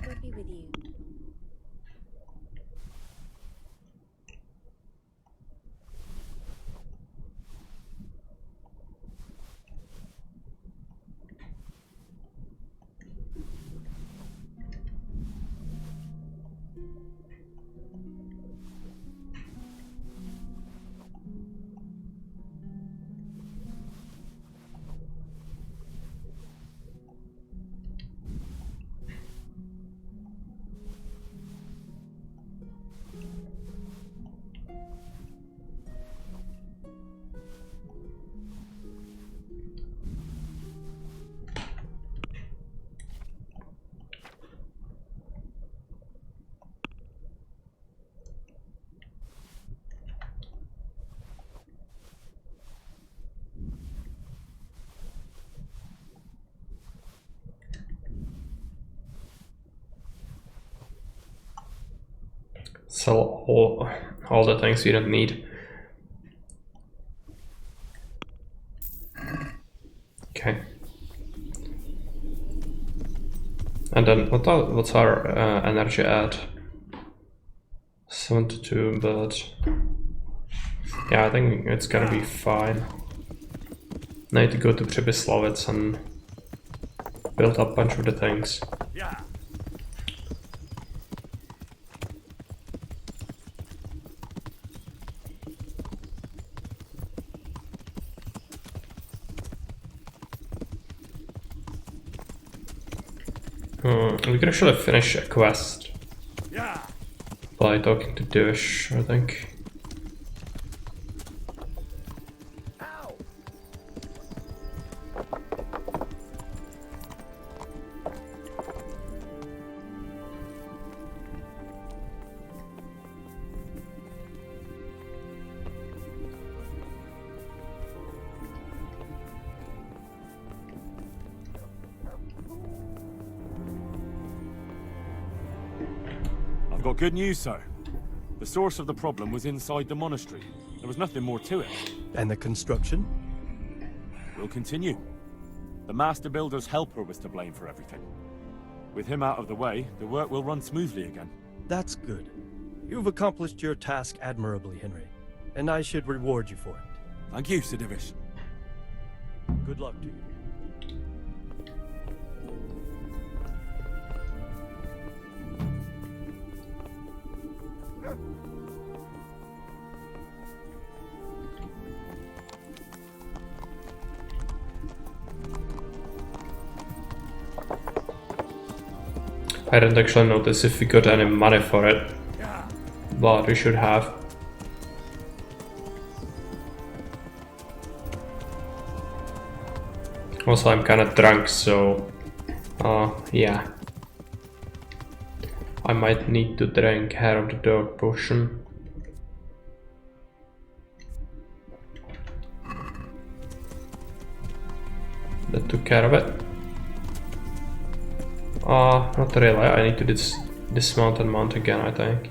God be with you. Sell all the things we don't need. Okay. And then what's our energy at? 72, but yeah, I think it's gonna be fine. I need to go to Przemyslowiec and build up a bunch of the things. Yeah. We could actually finish a quest Yeah. by talking to Dish, I think. I've got good news, sir. The source of the problem was inside the monastery. There was nothing more to it. And the construction? We'll continue. The master builder's helper was to blame for everything. With him out of the way, the work will run smoothly again. That's good. You've accomplished your task admirably, Henry. And I should reward you for it. Thank you, Sir Divish. Good luck to you. I didn't actually notice if we got any money for it, but we should have. Also, I'm kinda drunk, so Yeah. I might need to drink care of the dog potion. That took care of it. Not really. I need to dismount and mount again, I think.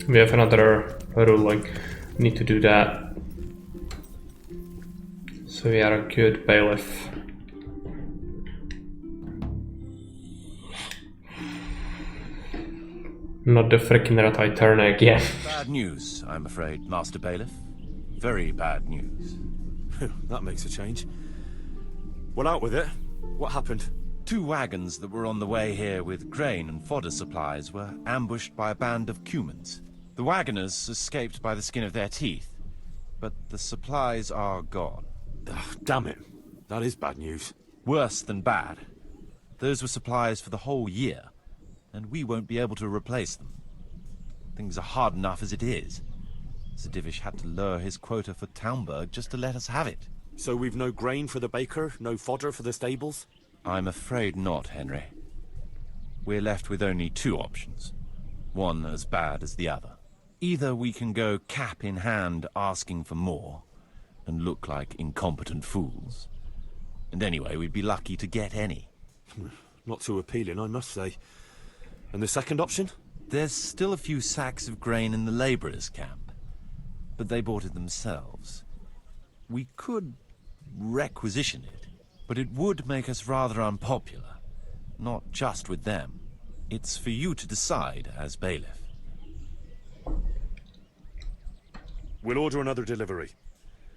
We have another ruling. We need to do that. So we are a good bailiff. Not the freaking rat I turn again. Bad news, I'm afraid, Master Bailiff. Very bad news. That makes a change. Well, out with it. What happened? 2 wagons that were on the way here with grain and fodder supplies were ambushed by a band of Cumans. The wagoners escaped by the skin of their teeth, but the supplies are gone. Damn it. That is bad news. Worse than bad. Those were supplies for the whole year, and we won't be able to replace them. Things are hard enough as it is. Sir Divish had to lower his quota for Townburg just to let us have it. So we've no grain for the baker, no fodder for the stables? I'm afraid not, Henry. We're left with only 2 options. One as bad as the other. Either we can go cap in hand asking for more, and look like incompetent fools. And anyway, we'd be lucky to get any. Not too appealing, I must say. And the second option? There's still a few sacks of grain in the labourers' camp, but they bought it themselves. We could requisition it, but it would make us rather unpopular. Not just with them. It's for you to decide as bailiff. We'll order another delivery.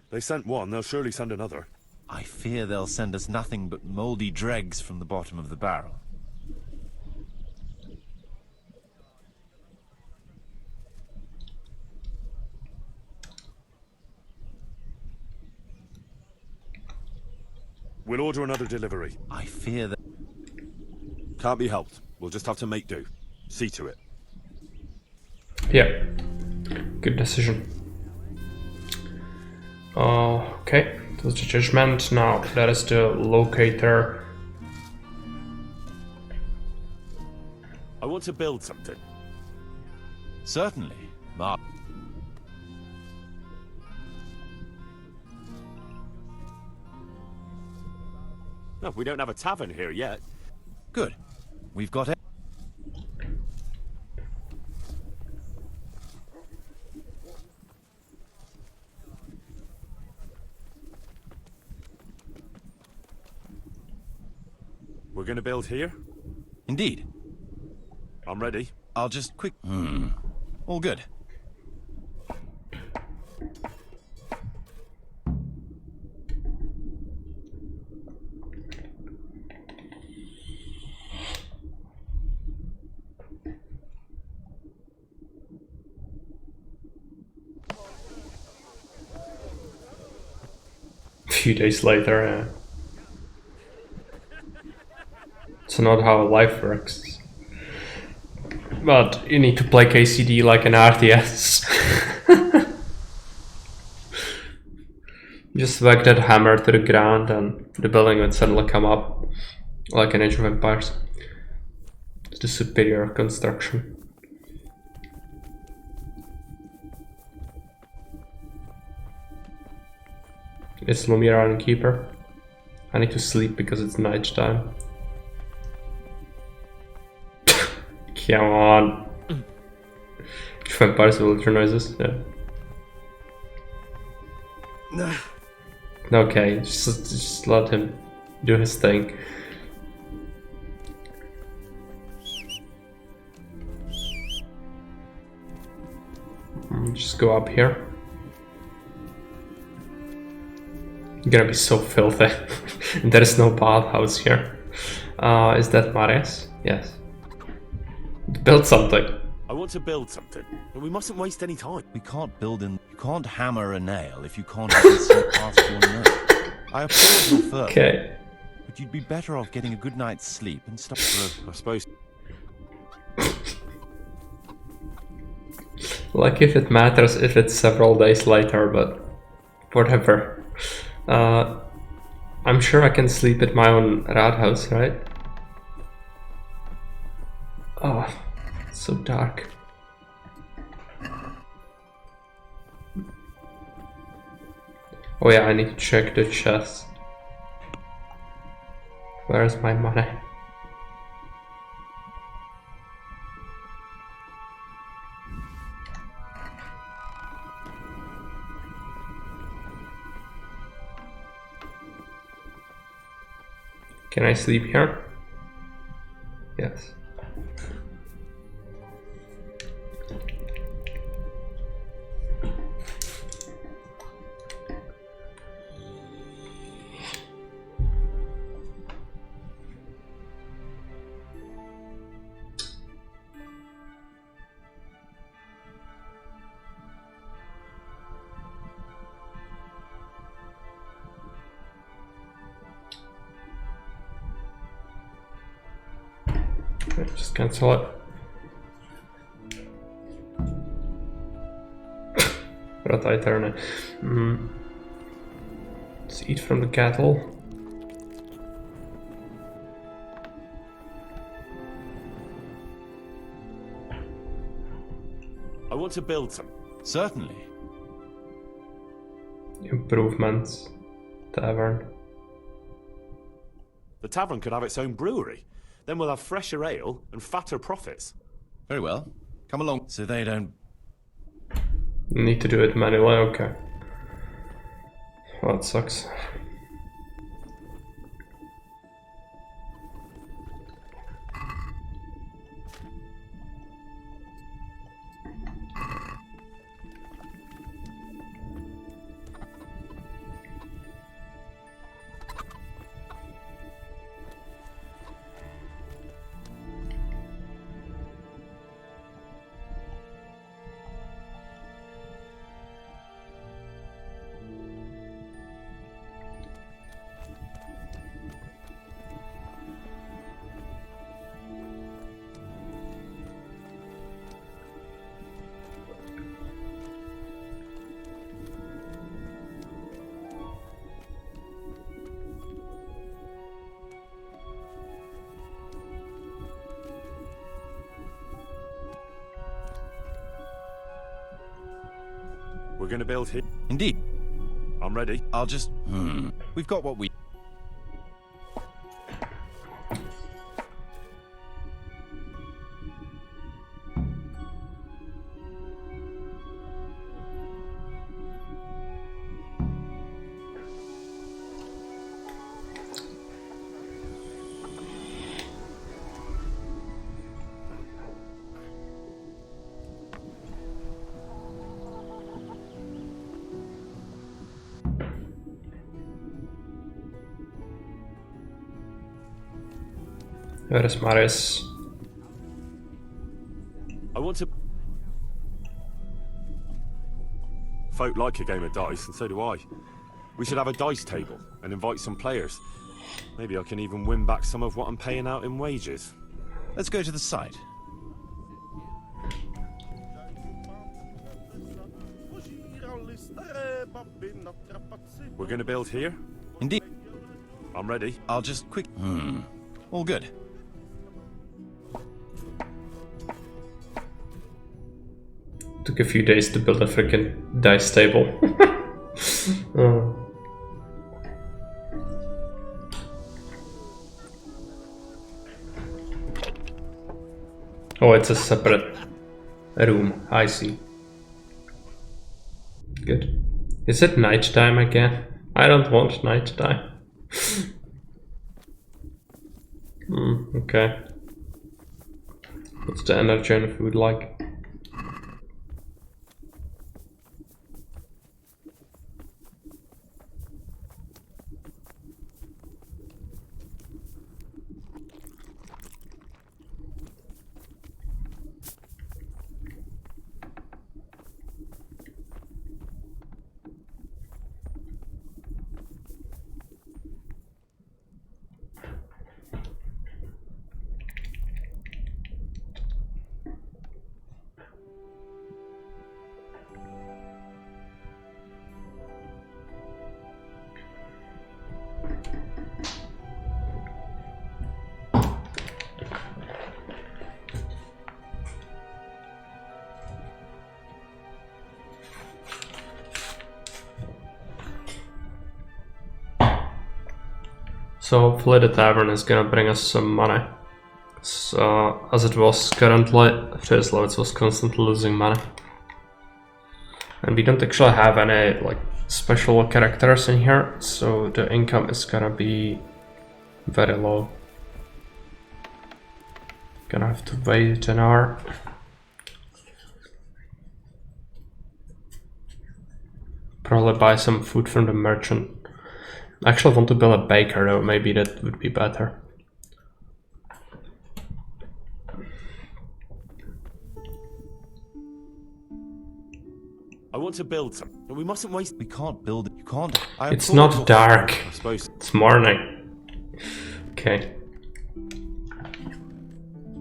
They sent one, they'll surely send another. I fear they'll send us nothing but mouldy dregs from the bottom of the barrel. We'll order another delivery. I fear that... Can't be helped. We'll just have to make do. See to it. Yeah. Good decision. Okay, that's the judgment. Now, that is the locator. I want to build something. Certainly, Mark. No, we don't have a tavern here yet. Good. We've got it. We're going to build here? Indeed. I'm ready. I'll just All good. A few days later, it's not how life works. But you need to play KCD like an RTS. Just whack that hammer to the ground and the building would suddenly come up like an Age of Empires. It's the superior construction. It's Lumira and Keeper. I need to sleep because it's night time. Come on. Vampires will noises, yeah. Okay, just let him do his thing. Just go up here. You're gonna be so filthy. There is no bathhouse here. Is that Marius? Yes. Build something. I want to build something, but we mustn't waste any time. We can't build in... You can't hammer a nail if you can't even see past your nose. I applaud your firm. Okay. But you'd be better off getting a good night's sleep and stop for I suppose... Like if it matters if it's several days later, but whatever. I'm sure I can sleep at my own rat house, right? Oh, it's so dark. Oh yeah, I need to check the chest. Where's my money? Can I sleep here? Yes. Just cancel it. What I turn it? Let's eat from the cattle. I want to build some. Certainly. Improvements. Tavern. The tavern could have its own brewery. Then we'll have fresher ale and fatter profits. Very well. Come along so they don't... Need to do it manually, okay. Well, that sucks. We're going to build here. Indeed. I'm ready. I'll just... We've got what we... Where is Marius? I want to... Folk like a game of dice, and so do I. We should have a dice table and invite some players. Maybe I can even win back some of what I'm paying out in wages. Let's go to the site. We're gonna build here? Indeed. I'm ready. I'll just quick... All good. Took a few days to build a freaking dice table. Oh, it's a separate room. I see. Good. Is it nighttime again? I don't want nighttime. Okay. What's the energy and food like? So hopefully the tavern is gonna bring us some money. So as it was currently, it was constantly losing money. And we don't actually have any like special characters in here, so the income is gonna be very low. Gonna have to wait an hour. Probably buy some food from the merchant. I actually want to build a baker though, maybe that would be better. I want to build some, but we mustn't waste... We can't build it. You can't... It's not dark. I suppose. It's morning. Okay.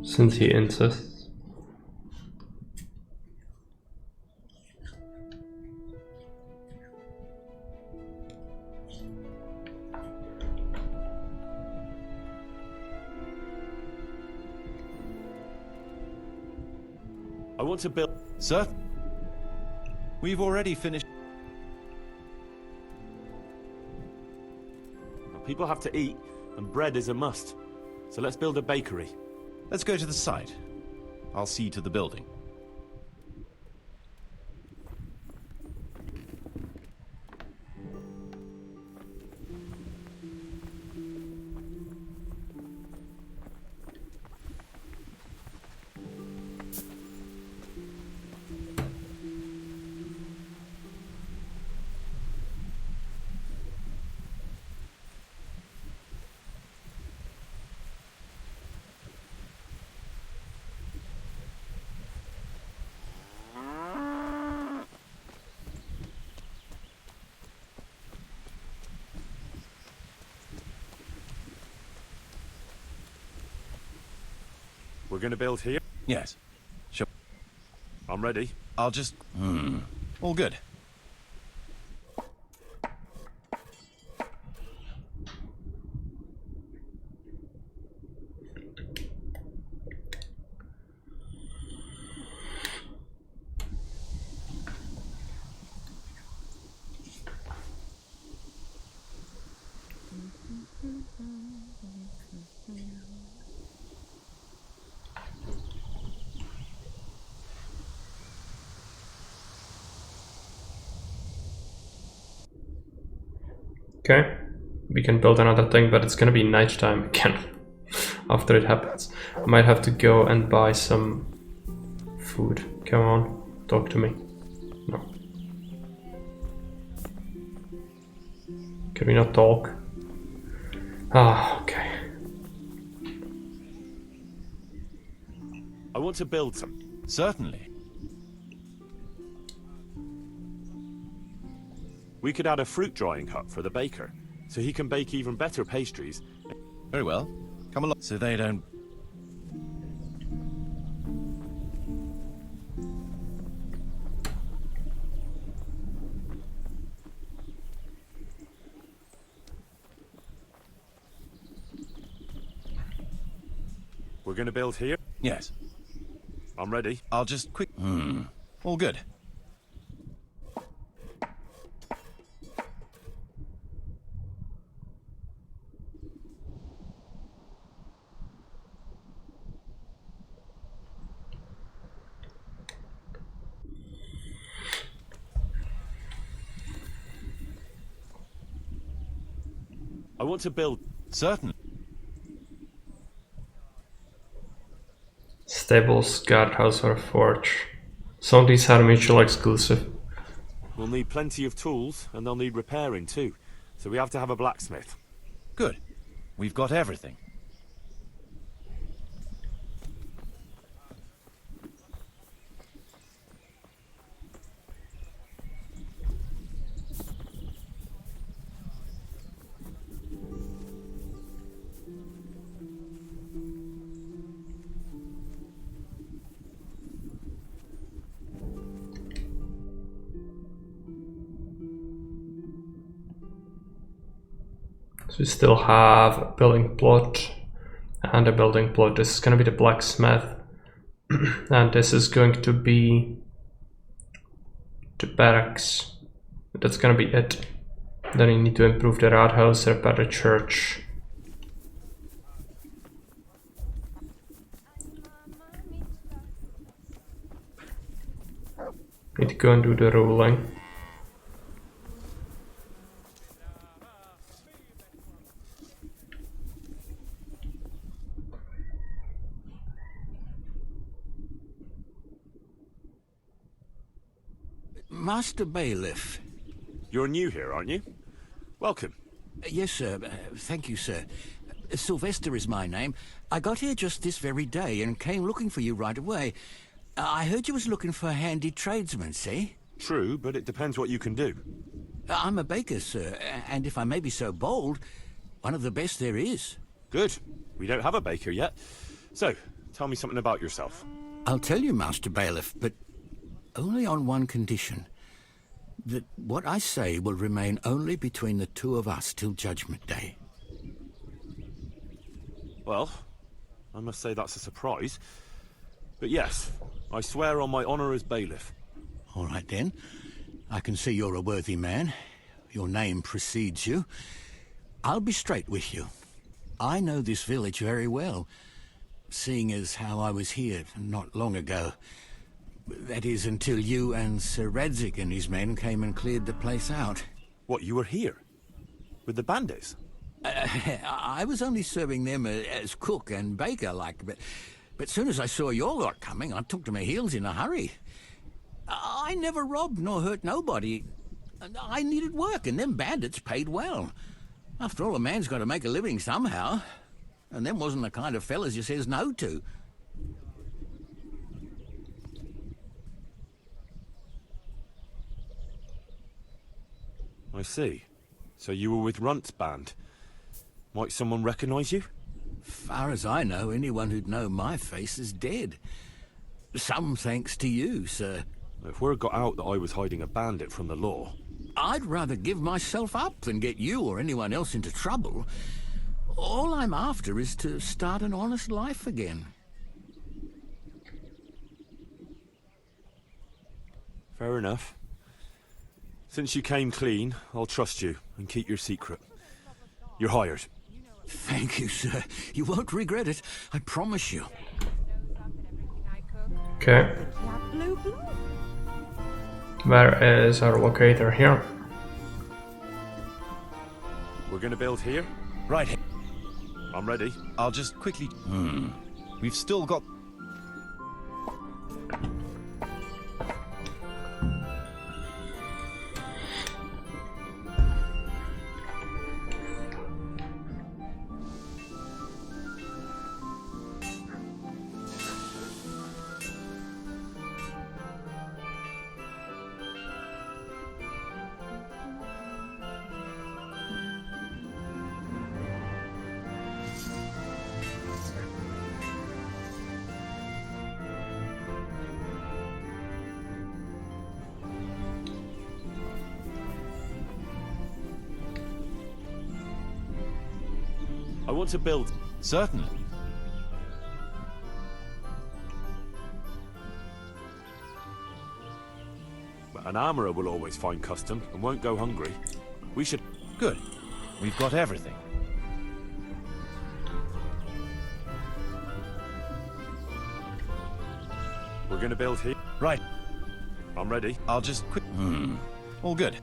Since he insists. I want to build... Sir? We've already finished... People have to eat, and bread is a must. So let's build a bakery. Let's go to the site. I'll see to the building. We're gonna build here? Yes. Sure. I'm ready. I'll just... All good. Okay, we can build another thing, but it's gonna be nighttime again after it happens. I might have to go and buy some food. Come on, talk to me. No. Can we not talk? Ah, okay. I want to build some. Certainly. We could add a fruit drying hut for the baker, so he can bake even better pastries. Very well. Come along. So they don't... We're going to build here? Yes. I'm ready. I'll just quick... All good. I want to build... Certain. Stables, guardhouse, or forge. Some of these are mutually exclusive. We'll need plenty of tools, and they'll need repairing too. So we have to have a blacksmith. Good. We've got everything. So we still have a building plot and a building plot. This is going to be the blacksmith. And this is going to be the barracks. That's going to be it. Then you need to improve the rathouse, repair the church. Need to go and do the ruling. Master Bailiff. You're new here, aren't you? Welcome. Yes, sir. Thank you, sir. Sylvester is my name. I got here just this very day and came looking for you right away. I heard you was looking for handy tradesmen, see? True, but it depends what you can do. I'm a baker, sir, and if I may be so bold, one of the best there is. Good. We don't have a baker yet. So, tell me something about yourself. I'll tell you, Master Bailiff, but only on one condition. That what I say will remain only between the two of us till Judgment Day. Well, I must say that's a surprise. But yes, I swear on my honour as bailiff. All right, then. I can see you're a worthy man. Your name precedes you. I'll be straight with you. I know this village very well, seeing as how I was here not long ago. That is, until you and Sir Radzik and his men came and cleared the place out. What, you were here? With the bandits? I was only serving them as cook and baker, like, but soon as I saw your lot coming, I took to my heels in a hurry. I never robbed nor hurt nobody. I needed work, and them bandits paid well. After all, a man's got to make a living somehow, and them wasn't the kind of fellas you says no to. I see. So you were with Runt's band. Might someone recognise you? Far as I know, anyone who'd know my face is dead. Some thanks to you, sir. If word got out that I was hiding a bandit from the law... I'd rather give myself up than get you or anyone else into trouble. All I'm after is to start an honest life again. Fair enough. Since you came clean, I'll trust you and keep your secret. You're hired. Thank you, sir. You won't regret it, I promise you. Okay. Where is our locator here? We're gonna build here? Right here. I'm ready. I'll just quickly... We've still got... I want to build... Certainly. an armourer will always find custom and won't go hungry. We should... Good. We've got everything. We're gonna build here. Right. I'm ready. I'll just quick... All good.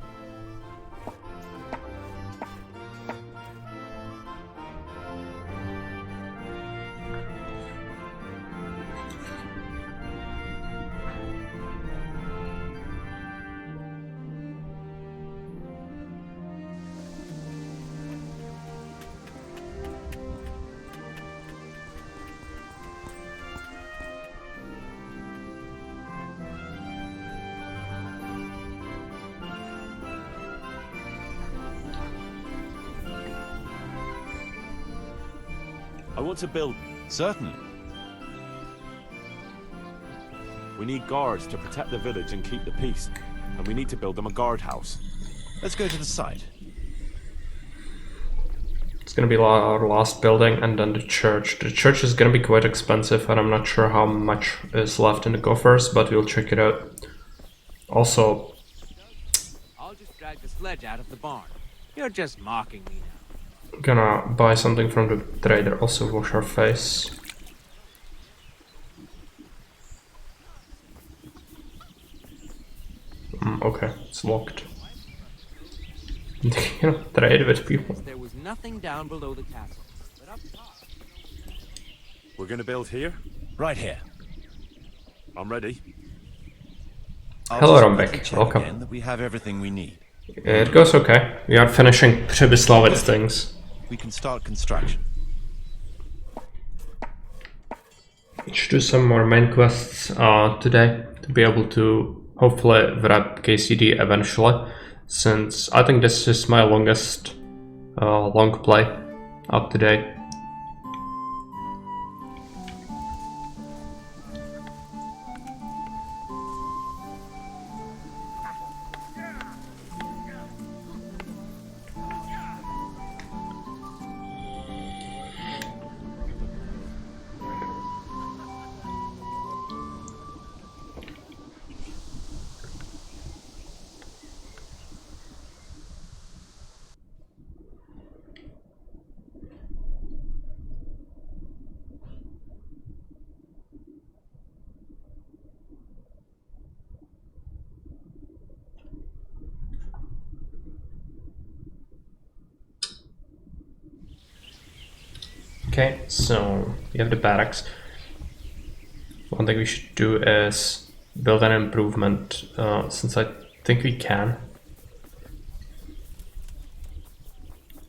I want to build... Certainly. We need guards to protect the village and keep the peace. And we need to build them a guardhouse. Let's go to the site. It's gonna be our last building and then the church. The church is gonna be quite expensive and I'm not sure how much is left in the coffers, but we'll check it out. Also... I'll just drag the sledge out of the barn. You're just mocking me now. Gonna buy something from the trader, also wash our face. Okay, it's locked. You cannot trade with people. There was nothing down below the castle, but up top... We're gonna build here? Right here. I'm ready. Hello, Rombek. Welcome. Again that we have everything we need. It goes okay. We are finishing Przemysławiec things. We can start construction. We should do some more main quests today to be able to hopefully wrap KCD eventually, since I think this is my longest long play up to date. Okay, so we have the barracks. One thing we should do is build an improvement, since I think we can.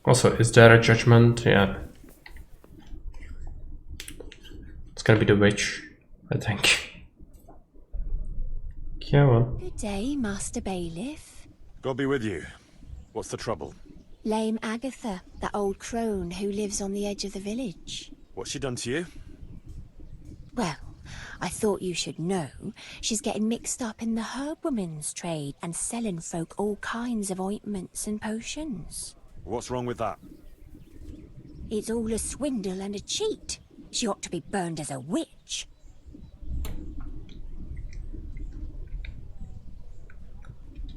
Also, is there a judgment? Yeah. It's gonna be the witch, I think. Come on. Good day, Master Bailiff. God be with you. What's the trouble? Lame Agatha, that old crone who lives on the edge of the village. What's she done to you? Well, I thought you should know. She's getting mixed up in the herbwoman's trade and selling folk all kinds of ointments and potions. What's wrong with that? It's all a swindle and a cheat. She ought to be burned as a witch.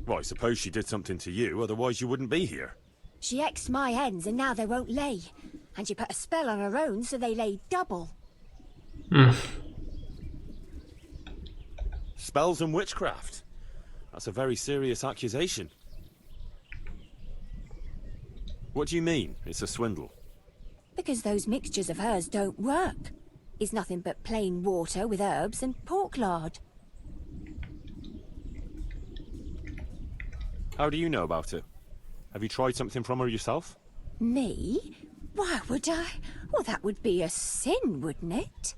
Well, I suppose she did something to you, otherwise you wouldn't be here. She X'd my hens and now they won't lay. And she put a spell on her own so they lay double. Spells and witchcraft? That's a very serious accusation. What do you mean, it's a swindle? Because those mixtures of hers don't work. It's nothing but plain water with herbs and pork lard. How do you know about it? Have you tried something from her yourself? Me? Why would I? Well, that would be a sin, wouldn't it?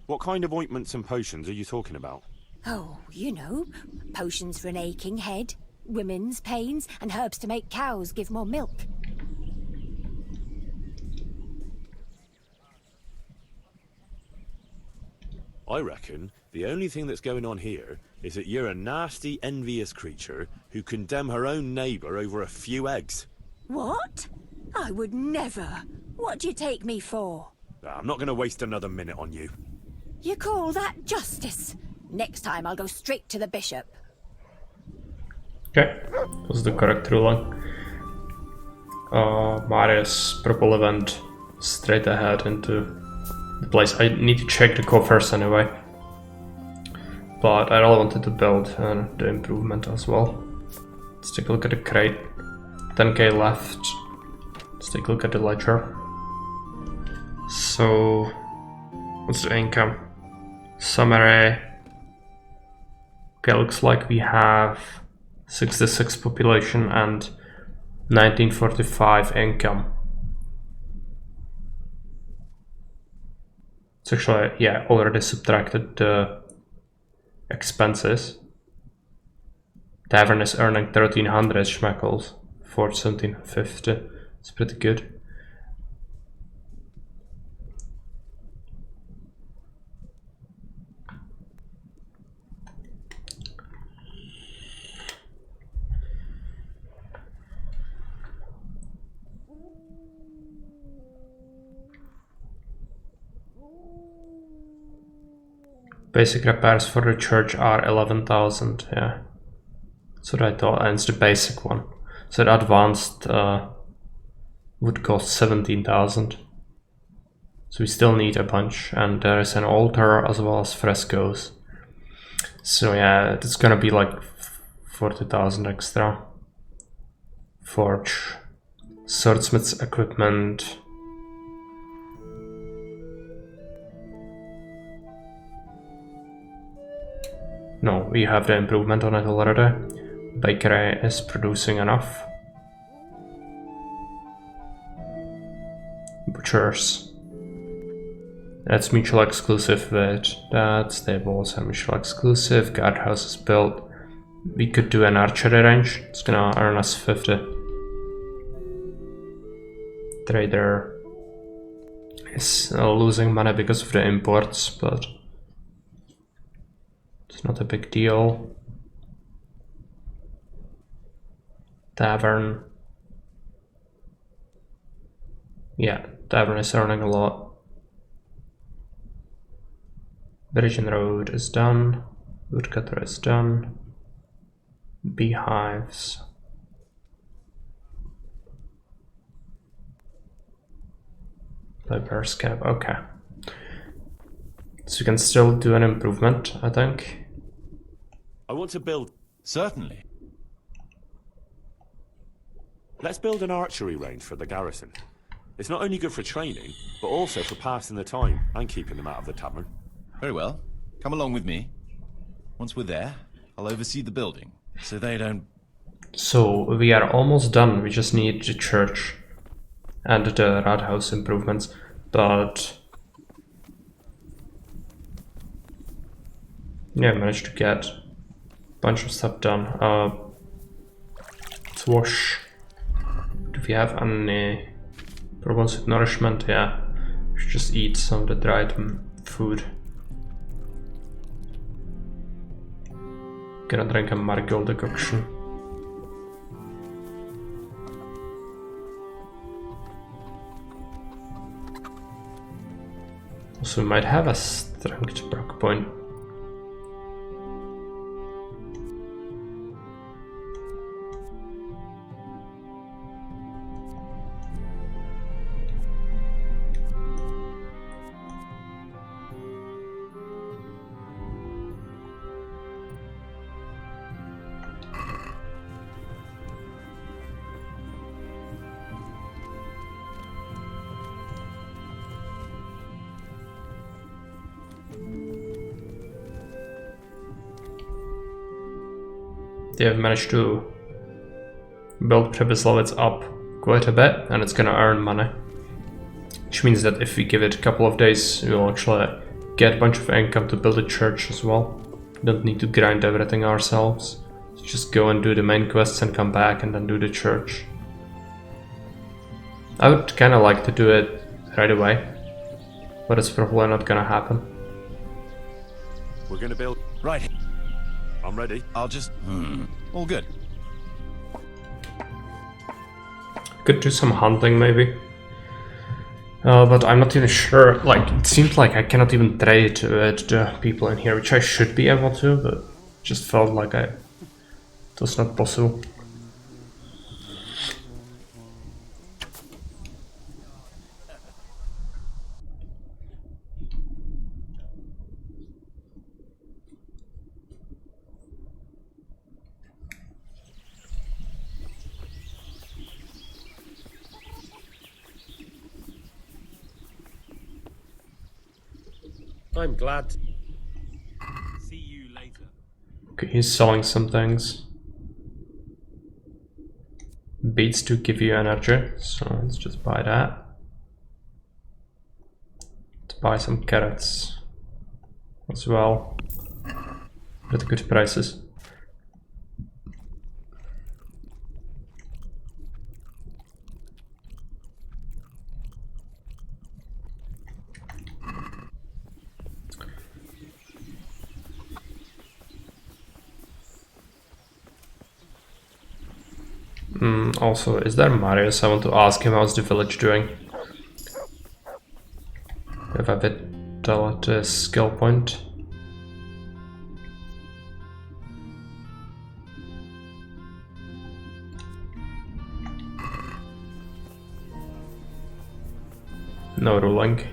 What kind of ointments and potions are you talking about? Oh, you know, potions for an aching head, women's pains, and herbs to make cows give more milk. I reckon the only thing that's going on here is that you're a nasty, envious creature who condemn her own neighbour over a few eggs. What? I would never. What do you take me for? I'm not going to waste another minute on you. You call that justice? Next time I'll go straight to the bishop. Okay, was the correct ruling. Marius, purple event, straight ahead into the place. I need to check the coffers anyway. But I really wanted to build the improvement as well. Let's take a look at the crate. 10k left. Let's take a look at the ledger. So, what's the income? Summary. Okay, looks like we have 66 population and 1945 income. It's actually, yeah, already subtracted the expenses. Tavern is earning 1300 schmeckles for 1750. It's pretty good. Basic repairs for the church are 11,000, yeah. That's what I thought, and it's the basic one. So the advanced would cost 17,000. So we still need a bunch, and there is an altar as well as frescoes. So yeah, it's gonna be like 40,000 extra. Forge, swordsmith's equipment. No, we have the improvement on it already. Bakery is producing enough. Butchers. That's mutual exclusive with that. Stables are mutual exclusive. Guardhouse is built. We could do an archery range. It's gonna earn us 50. Trader is losing money because of the imports, but it's not a big deal. Tavern. Yeah, tavern is earning a lot. Virgin Road is done. Woodcutter is done. Beehives. Laborer's camp, okay. So you can still do an improvement, I think. I want to build... Certainly. Let's build an archery range for the garrison. It's not only good for training, but also for passing the time and keeping them out of the tavern. Very well. Come along with me. Once we're there, I'll oversee the building, so they don't... So we are almost done. We just need the church and the Rathaus improvements, but yeah, I managed to get a bunch of stuff done. Let's wash. Do we have any problems with nourishment? Yeah, we should just eat some of the dried food. Gonna drink a marigold decoction. Also, we might have a strength proc point. They have managed to build Przemyslowiec up quite a bit, and it's gonna earn money. Which means that if we give it a couple of days, we'll actually get a bunch of income to build a church as well. We don't need to grind everything ourselves. So just go and do the main quests and come back and then do the church. I would kinda like to do it right away, but it's probably not gonna happen. We're gonna build... Right. I'm ready. I'll just... All good. Could do some hunting maybe. But I'm not even sure, like, it seems like I cannot even trade with the people in here, which I should be able to, but just felt like it was not possible. I'm glad. See you later. Okay, he's selling some things. Beads to give you energy, so let's just buy that. Let's buy some carrots as well, with good prices. Also, is there Marius? I want to ask him how's the village doing. If I vitality skill point. No ruling.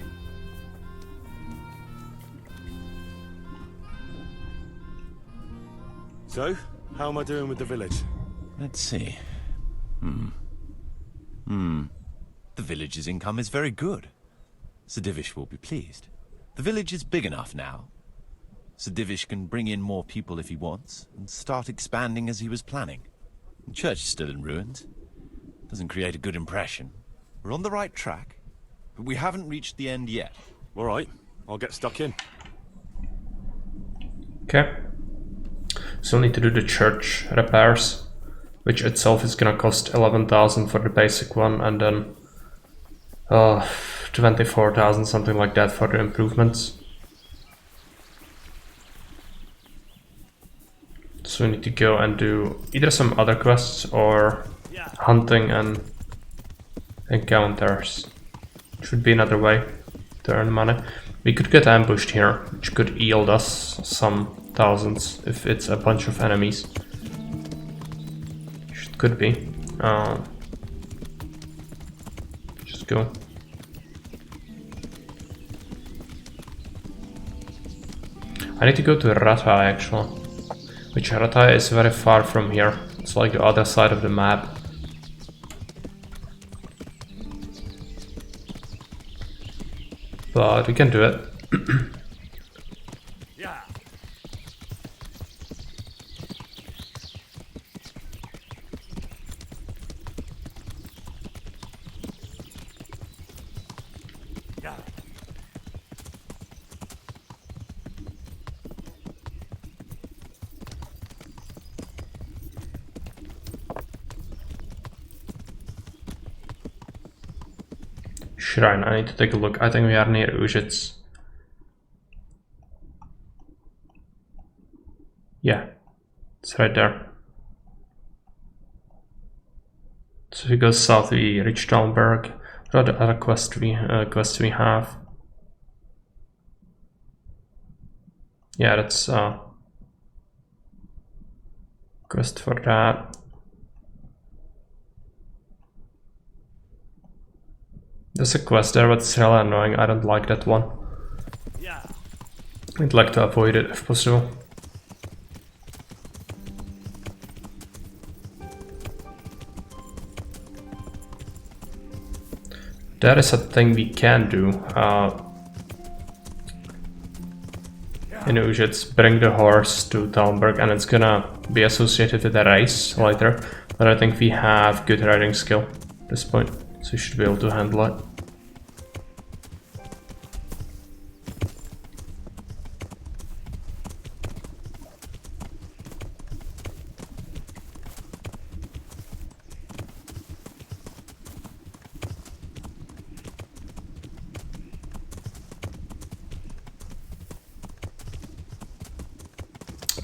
So, how am I doing with the village? Let's see. The village's income is very good. Sir Divish will be pleased. The village is big enough now. Sir Divish can bring in more people if he wants, and start expanding as he was planning. The church is still in ruins. Doesn't create a good impression. We're on the right track, but we haven't reached the end yet. All right, I'll get stuck in. Okay. Still need to do the church repairs, which itself is gonna cost 11,000 for the basic one, and then 24,000, something like that, for the improvements. So we need to go and do either some other quests or hunting and encounters. Should be another way to earn money. We could get ambushed here, which could yield us some thousands if it's a bunch of enemies. Could be. Just go. I need to go to Ratai actually. Which Ratai is very far from here. It's like the other side of the map. But we can do it. Shrine, I need to take a look. I think we are near Ujits. Yeah, it's right there. So we go south, we reach Dalberg. What are the other quests we have? Yeah, that's quest for that. There's a quest there, but it's really annoying. I don't like that one. I'd like to avoid it if possible. There is a thing we can do. In Ujits, bring the horse to Talmberg, and it's gonna be associated with a race later. But I think we have good riding skill at this point, so we should be able to handle it.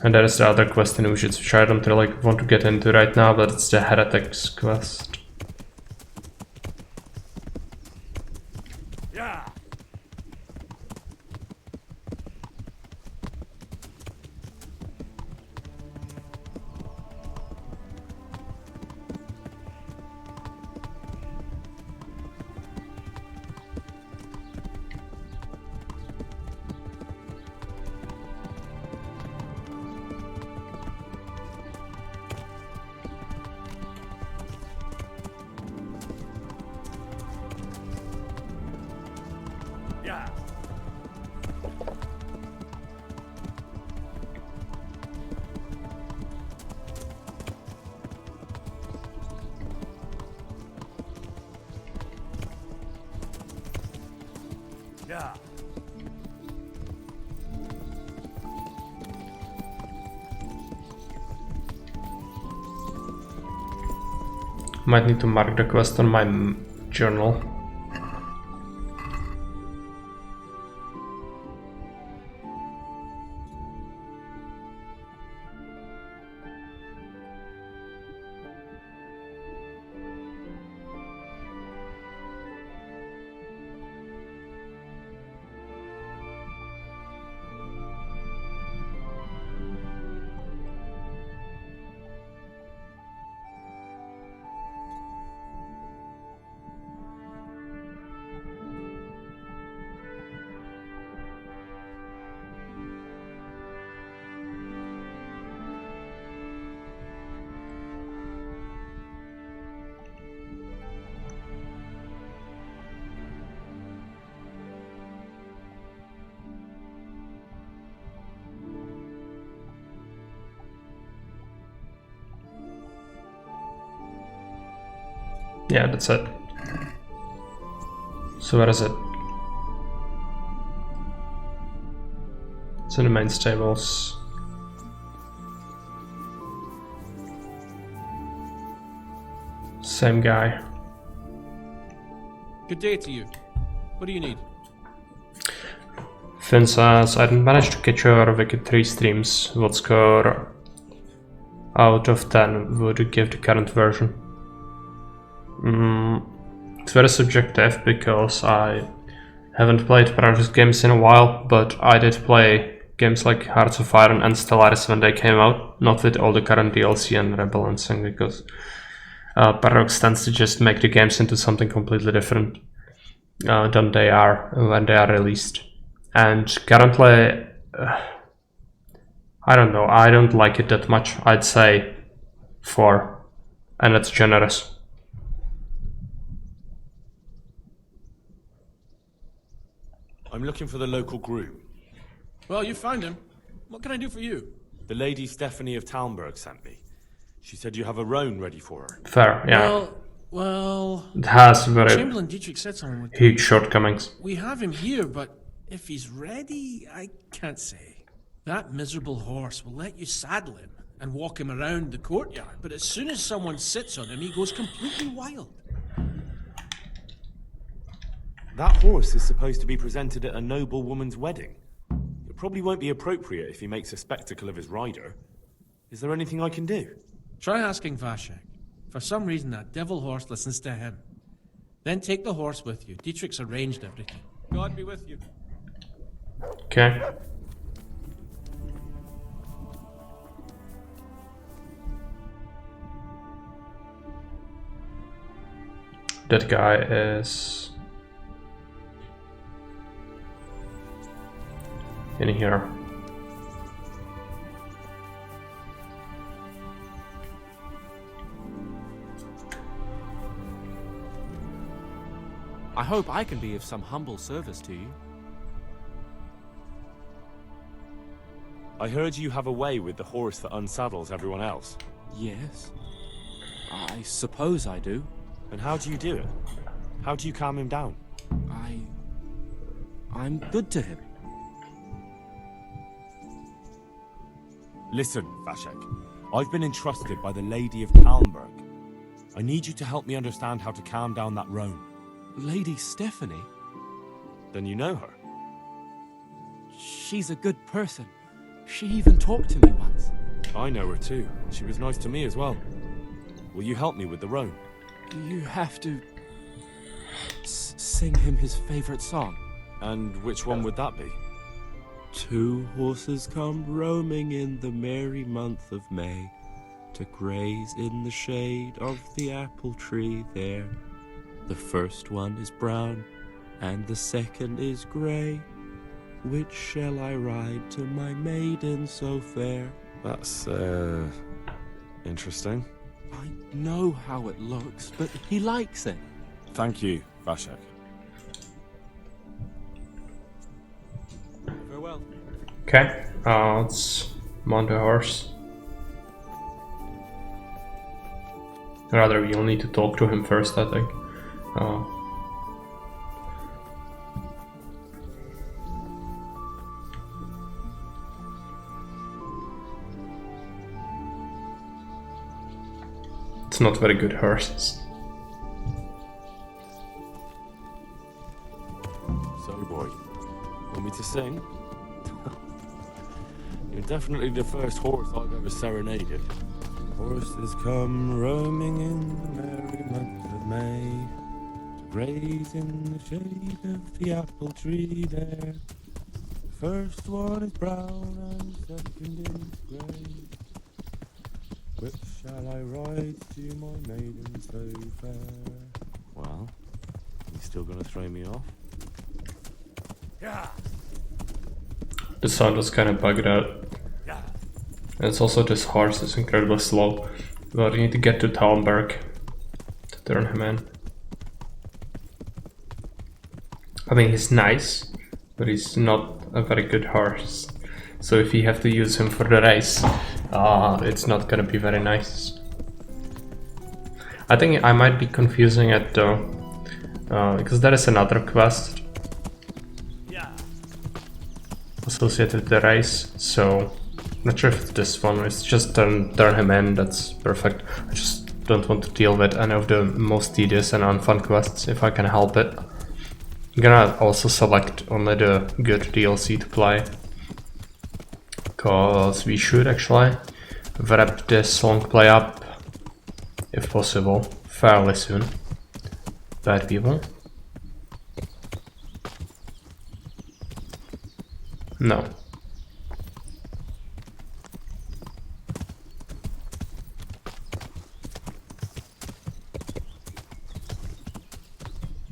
And there is the other quest in Ujits, which I don't really want to get into right now, but it's the Heretics quest. Yeah. Might need to mark the quest on my journal. Yeah, that's it. So where is it? It's in the main stables. Same guy. Good day to you. What do you need? Finn says, I didn't manage to catch your Wicked 3 streams. What score out of 10 would you give the current version? It's very subjective because I haven't played previous games in a while, but I did play games like Hearts of Iron and Stellaris when they came out, not with all the current DLC and rebalancing, because Paradox tends to just make the games into something completely different than they are when they are released. And currently, I don't know, I don't like it that much. I'd say 4, and that's generous. I'm looking for the local groom. Well, you found him. What can I do for you? The Lady Stephanie of Talmberg sent me. She said you have a roan ready for her. Fair, yeah. Well... It has very Chamberlain Dietrich said something with huge shortcomings. We have him here, but if he's ready, I can't say. That miserable horse will let you saddle him and walk him around the courtyard, but as soon as someone sits on him, he goes completely wild. That horse is supposed to be presented at a noble woman's wedding. It probably won't be appropriate if he makes a spectacle of his rider. Is there anything I can do? Try asking Vashek. For some reason, that devil horse listens to him. Then take the horse with you. Dietrich's arranged everything. God be with you. Okay. That guy is in here. I hope I can be of some humble service to you. I heard you have a way with the horse that unsaddles everyone else. Yes. I suppose I do. And how do you do it? How do you calm him down? I'm good to him. Listen, Vashek. I've been entrusted by the Lady of Talmberg. I need you to help me understand how to calm down that roan. Lady Stephanie? Then you know her. She's a good person. She even talked to me once. I know her too. She was nice to me as well. Will you help me with the roan? You have to sing him his favorite song. And which one would that be? 2 horses come roaming in the merry month of May to graze in the shade of the apple tree there. The first one is brown and the second is grey. Which shall I ride to my maiden so fair? That's, interesting. I know how it looks, but he likes it. Thank you, Vashek. Farewell. Okay, let's mount the horse. Rather, we'll need to talk to him first, I think. It's not very good horses. So, boy, want me to sing? You're definitely the first horse I've ever serenaded. Horses come roaming in the merry month of May, to graze in the shade of the apple tree there. The first one is brown and the second is grey. Which shall I ride to my maiden so fair? Well, you still gonna throw me off? Yeah. The sound was kind of bugged out. And it's also this horse is incredibly slow. But you need to get to Talmberg to turn him in. I mean, he's nice, but he's not a very good horse. So if you have to use him for the race, it's not gonna be very nice. I think I might be confusing it though, because there is another quest associated with the race, so not sure if this one is just turn him in. That's perfect. I just don't want to deal with any of the most tedious and unfun quests if I can help it. I'm gonna also select only the good DLC to play, because we should actually wrap this long play up, if possible, fairly soon. Bad people? No.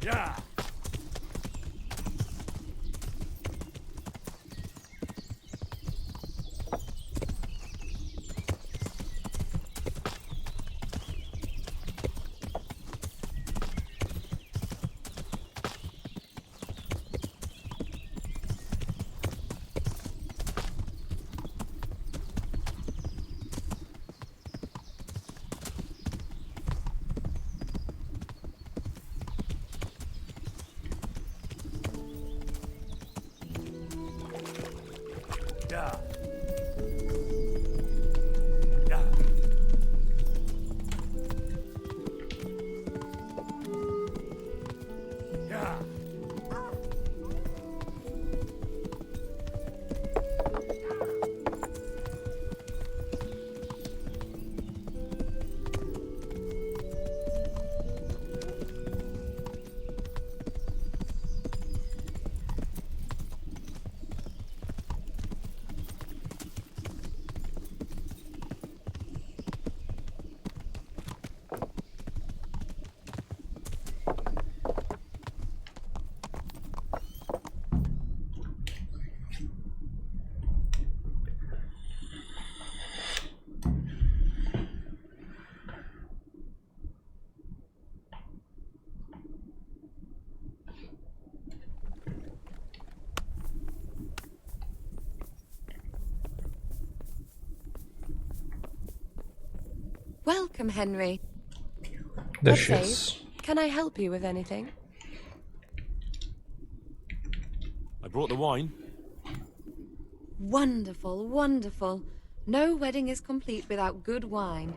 Yeah. Yeah. Yeah. Yeah. Welcome, Henry. There What she says? is. Can I help you with anything? I brought the wine. Wonderful, wonderful. No wedding is complete without good wine.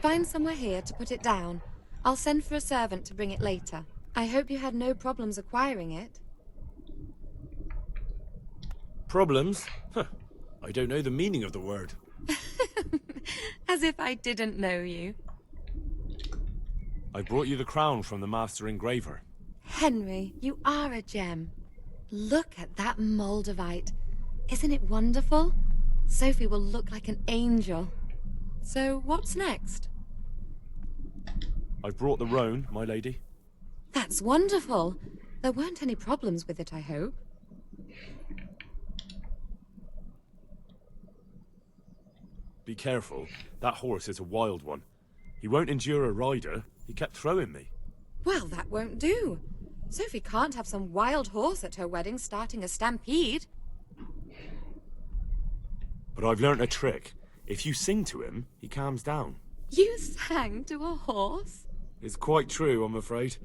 Find somewhere here to put it down. I'll send for a servant to bring it later. I hope you had no problems acquiring it. Problems? Huh. I don't know the meaning of the word. As if I didn't know you. I brought you the crown from the master engraver. Henry, you are a gem. Look at that Moldavite. Isn't it wonderful? Sophie will look like an angel. So, what's next? I've brought the roan, my lady. That's wonderful. There weren't any problems with it, I hope. Be careful. That horse is a wild one. He won't endure a rider. He kept throwing me. Well, that won't do. Sophie can't have some wild horse at her wedding starting a stampede. But I've learnt a trick. If you sing to him, he calms down. You sang to a horse? It's quite true, I'm afraid.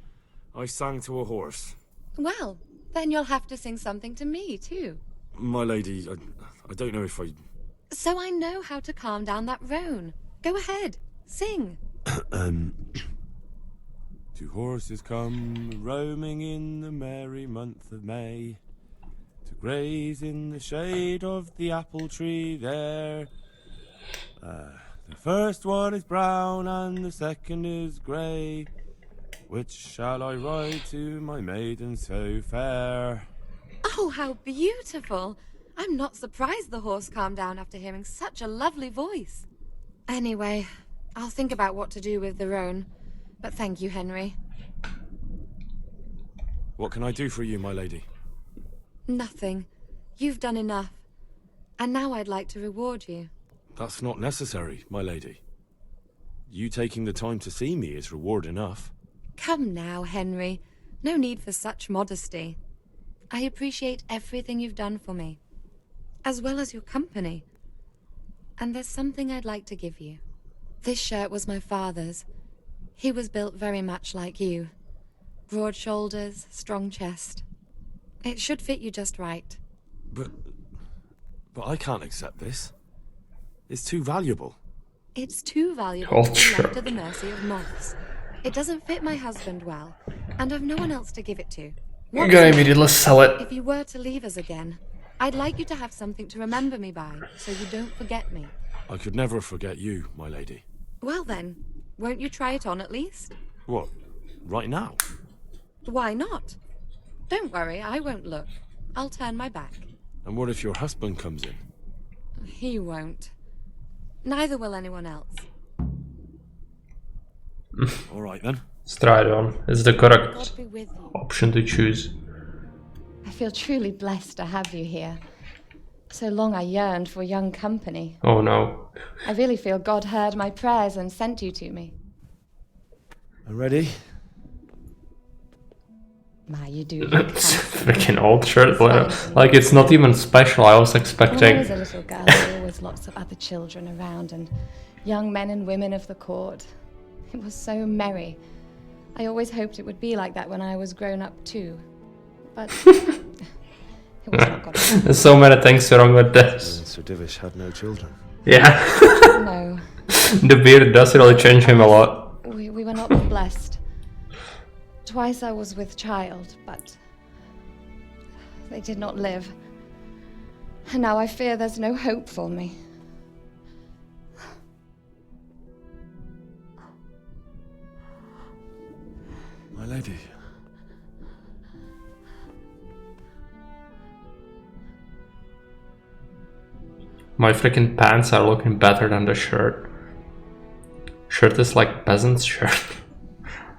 I sang to a horse. Well, then you'll have to sing something to me, too. My lady, I don't know if I... So I know how to calm down that roan. Go ahead, sing. Two horses come roaming in the merry month of May to graze in the shade of the apple tree there. The first one is brown and the second is grey. Which shall I ride to, my maiden so fair? Oh, how beautiful! I'm not surprised the horse calmed down after hearing such a lovely voice. Anyway, I'll think about what to do with the roan. But thank you, Henry. What can I do for you, my lady? Nothing. You've done enough. And now I'd like to reward you. That's not necessary, my lady. You taking the time to see me is reward enough. Come now, Henry. No need for such modesty. I appreciate everything you've done for me, as well as your company. And there's something I'd like to give you. This shirt was my father's. He was built very much like you. Broad shoulders, strong chest. It should fit you just right. But I can't accept this. It's too valuable. It's too valuable to be Culture. left to the mercy of moths. It doesn't fit my husband well, and I've no one else to give it to. I'm gonna immediately sell it. If you were to leave us again, I'd like you to have something to remember me by, so you don't forget me. I could never forget you, my lady. Well then, won't you try it on at least? What? Right now? Why not? Don't worry, I won't look. I'll turn my back. And what if your husband comes in? He won't. Neither will anyone else. All right then. Let's try it on. It's the correct God be with you. option to choose. I feel truly blessed to have you here. So long I yearned for young company. Oh no. I really feel God heard my prayers and sent you to me. I'm ready. My, you do look Freaking old shirt. Like it's not even special. I was When I expecting. was a little girl, there were always lots of other children around and young men and women of the court. It was so merry. I always hoped it would be like that when I was grown up too. But it was not God's will. There's so many things wrong with this. Sir Divish had no children. Yeah. No. The beard does really change him a lot. We were not blessed. Twice I was with child, but they did not live. And now I fear there's no hope for me. My lady. My freaking pants are looking better than the shirt. Shirt is like peasant's shirt.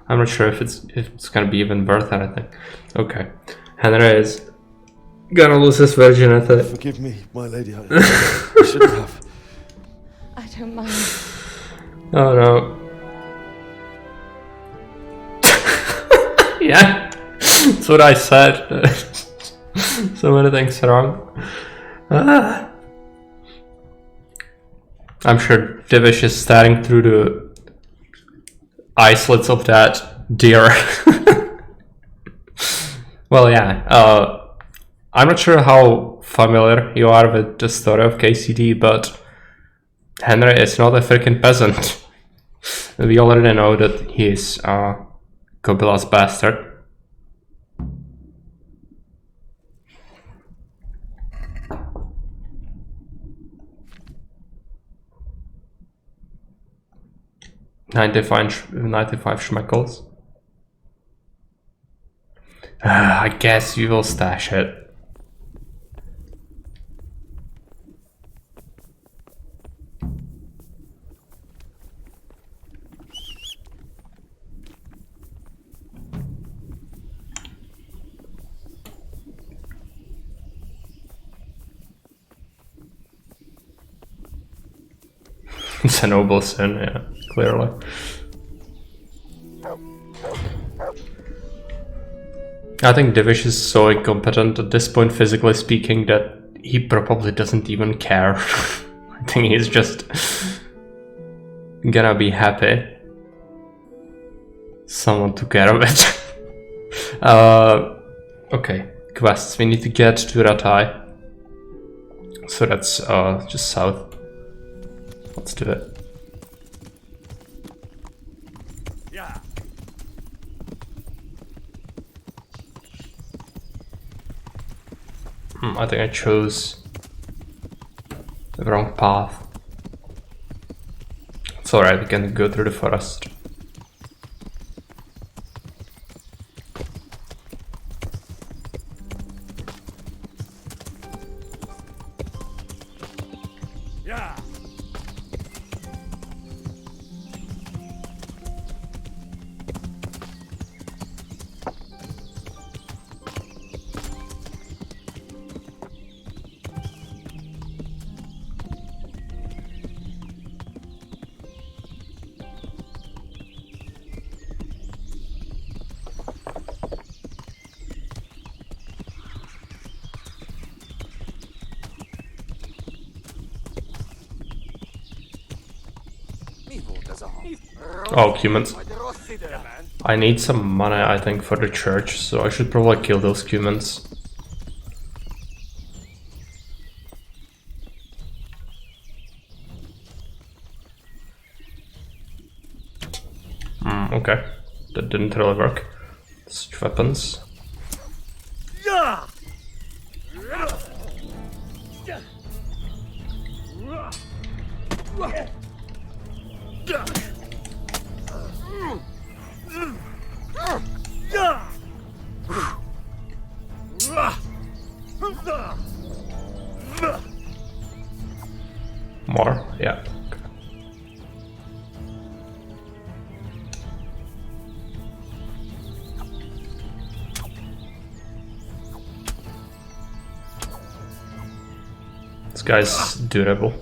I'm not sure if it's gonna be even worth anything. Okay, Henry is gonna lose his virginity. Forgive me, my lady. I shouldn't have. I don't mind. Oh no. Yeah, that's what I said. So many things wrong. I'm sure Divish is staring through the eye slits of that deer. Well, yeah. I'm not sure how familiar you are with the story of KCD, but Henry is not a freaking peasant. We already know that he is Cobilla's bastard. $95 schmeckles. I guess you will stash it. It's a noble sin, yeah, clearly. I think Divish is so incompetent at this point, physically speaking, that he probably doesn't even care. I think he's just gonna be happy someone took care of it. Okay, quests. We need to get to Ratai. So that's just south. Let's do it. I think I chose the wrong path. It's alright, we can go through the forest. Yeah. Oh, humans. I need some money, I think, for the church, so I should probably kill those humans. Okay. That didn't really work. Such weapons. Yeah. More? Yeah. This guy's durable.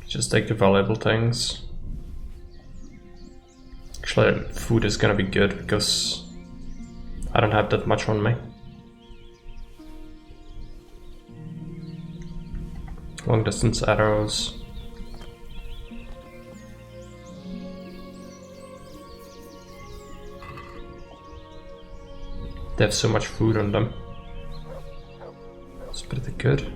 Just take the valuable things. Actually, food is gonna be good because I don't have that much on me. Long distance arrows. They have so much food on them. It's pretty good.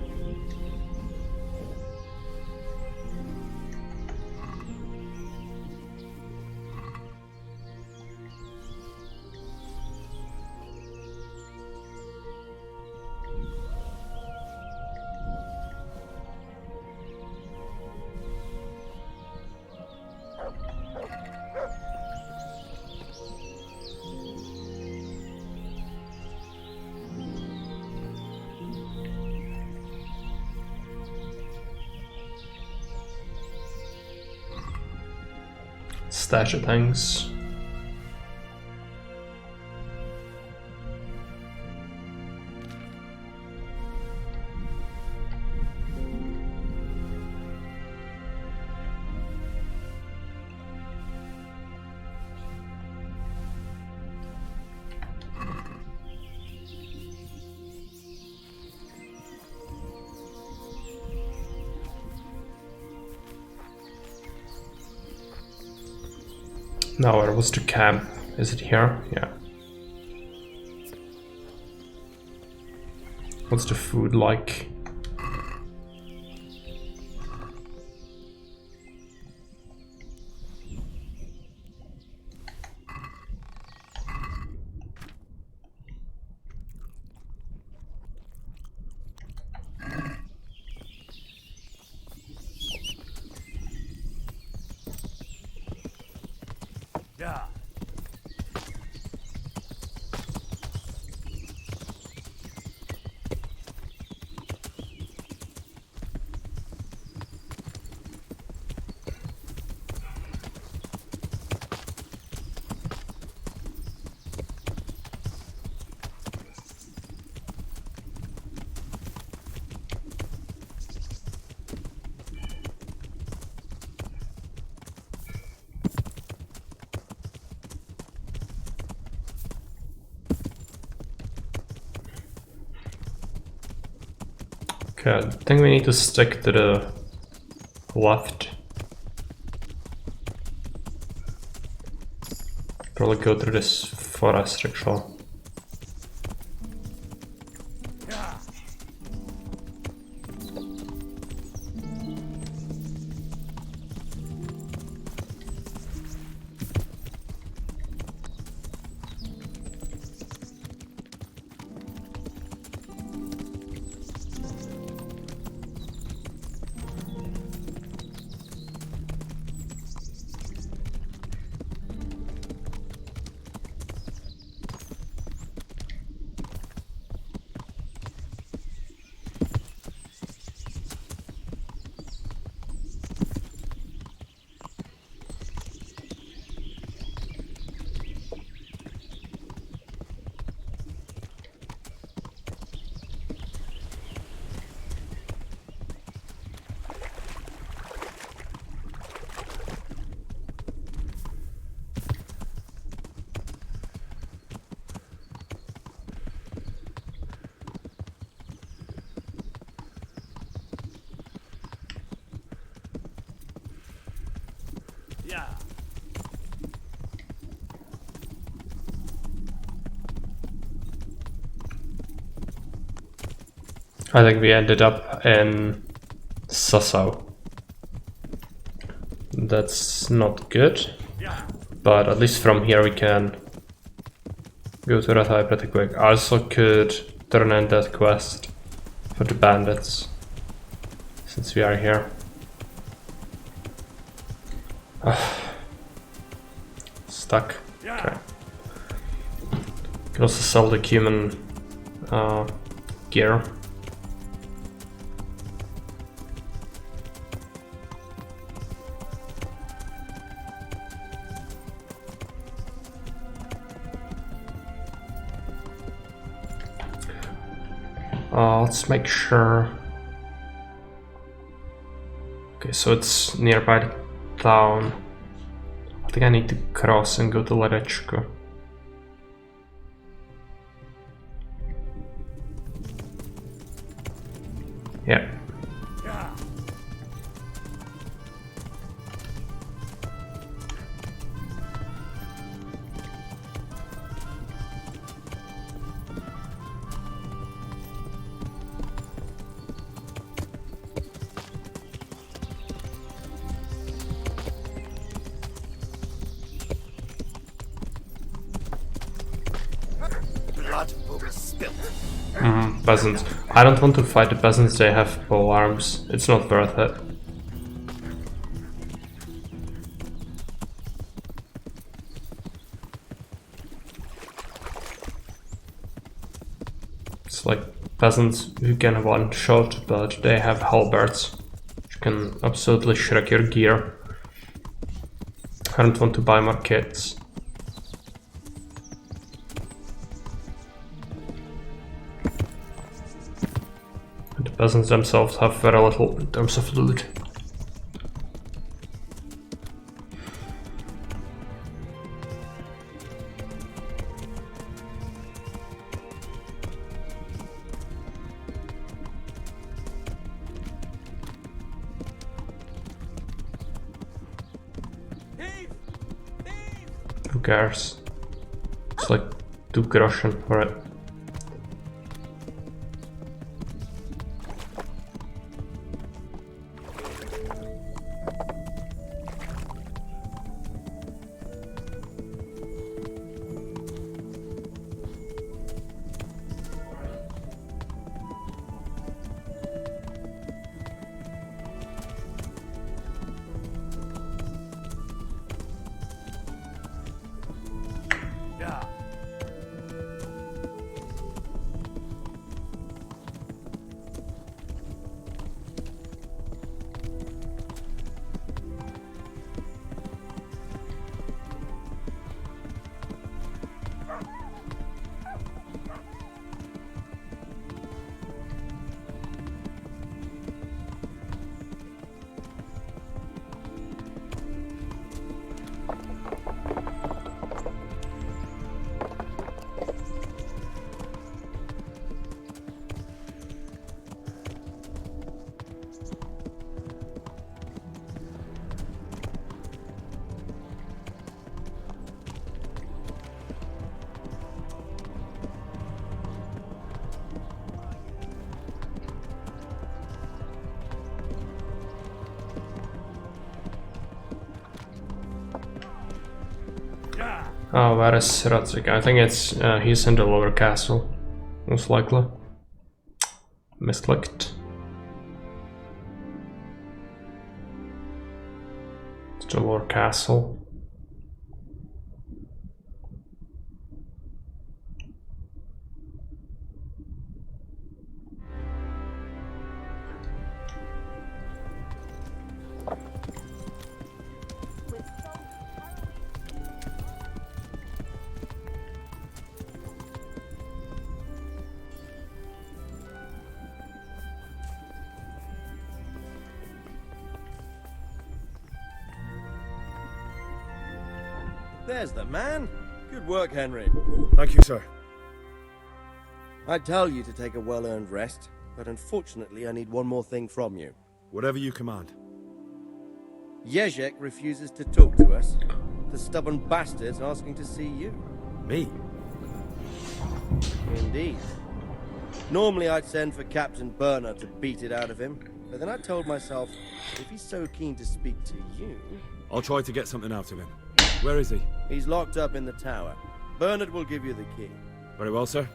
Stash of things. Now, where was the camp? Is it here? Yeah. What's the food like? Yeah. Okay, I think we need to stick to the left. probably go through this forest ritual. Yeah. I think we ended up in Sassau. That's not good, but at least from here we can go to Rathai pretty quick. I also could turn in that quest for the bandits, since we are here. Stuck. Okay. Can also sell the human gear. Let's make sure. Okay, so it's nearby the town. I think I need to cross and go to Lerechko. Yeah. Blood will be spilled. Peasants. I don't want to fight the peasants, they have pole arms. It's not worth it. It's like peasants who can one shot, but they have halberds, which can absolutely shred your gear. I don't want to buy more kits. The peasants themselves have very little in terms of loot. Who cares? It's like 2 groschen for it. Oh, where is Radzik? I think it's he's in the lower castle, most likely. Misclicked. It's the lower castle. There's the man. Good work, Henry. Thank you, sir. I'd tell you to take a well-earned rest, but unfortunately I need one more thing from you. Whatever you command. Jezek refuses to talk to us. The stubborn bastard's asking to see you. Me? Indeed. Normally I'd send for Captain Burner to beat it out of him, but then I told myself, if he's so keen to speak to you... I'll try to get something out of him. Where is he? He's locked up in the tower. Bernard will give you the key. Very well, sir.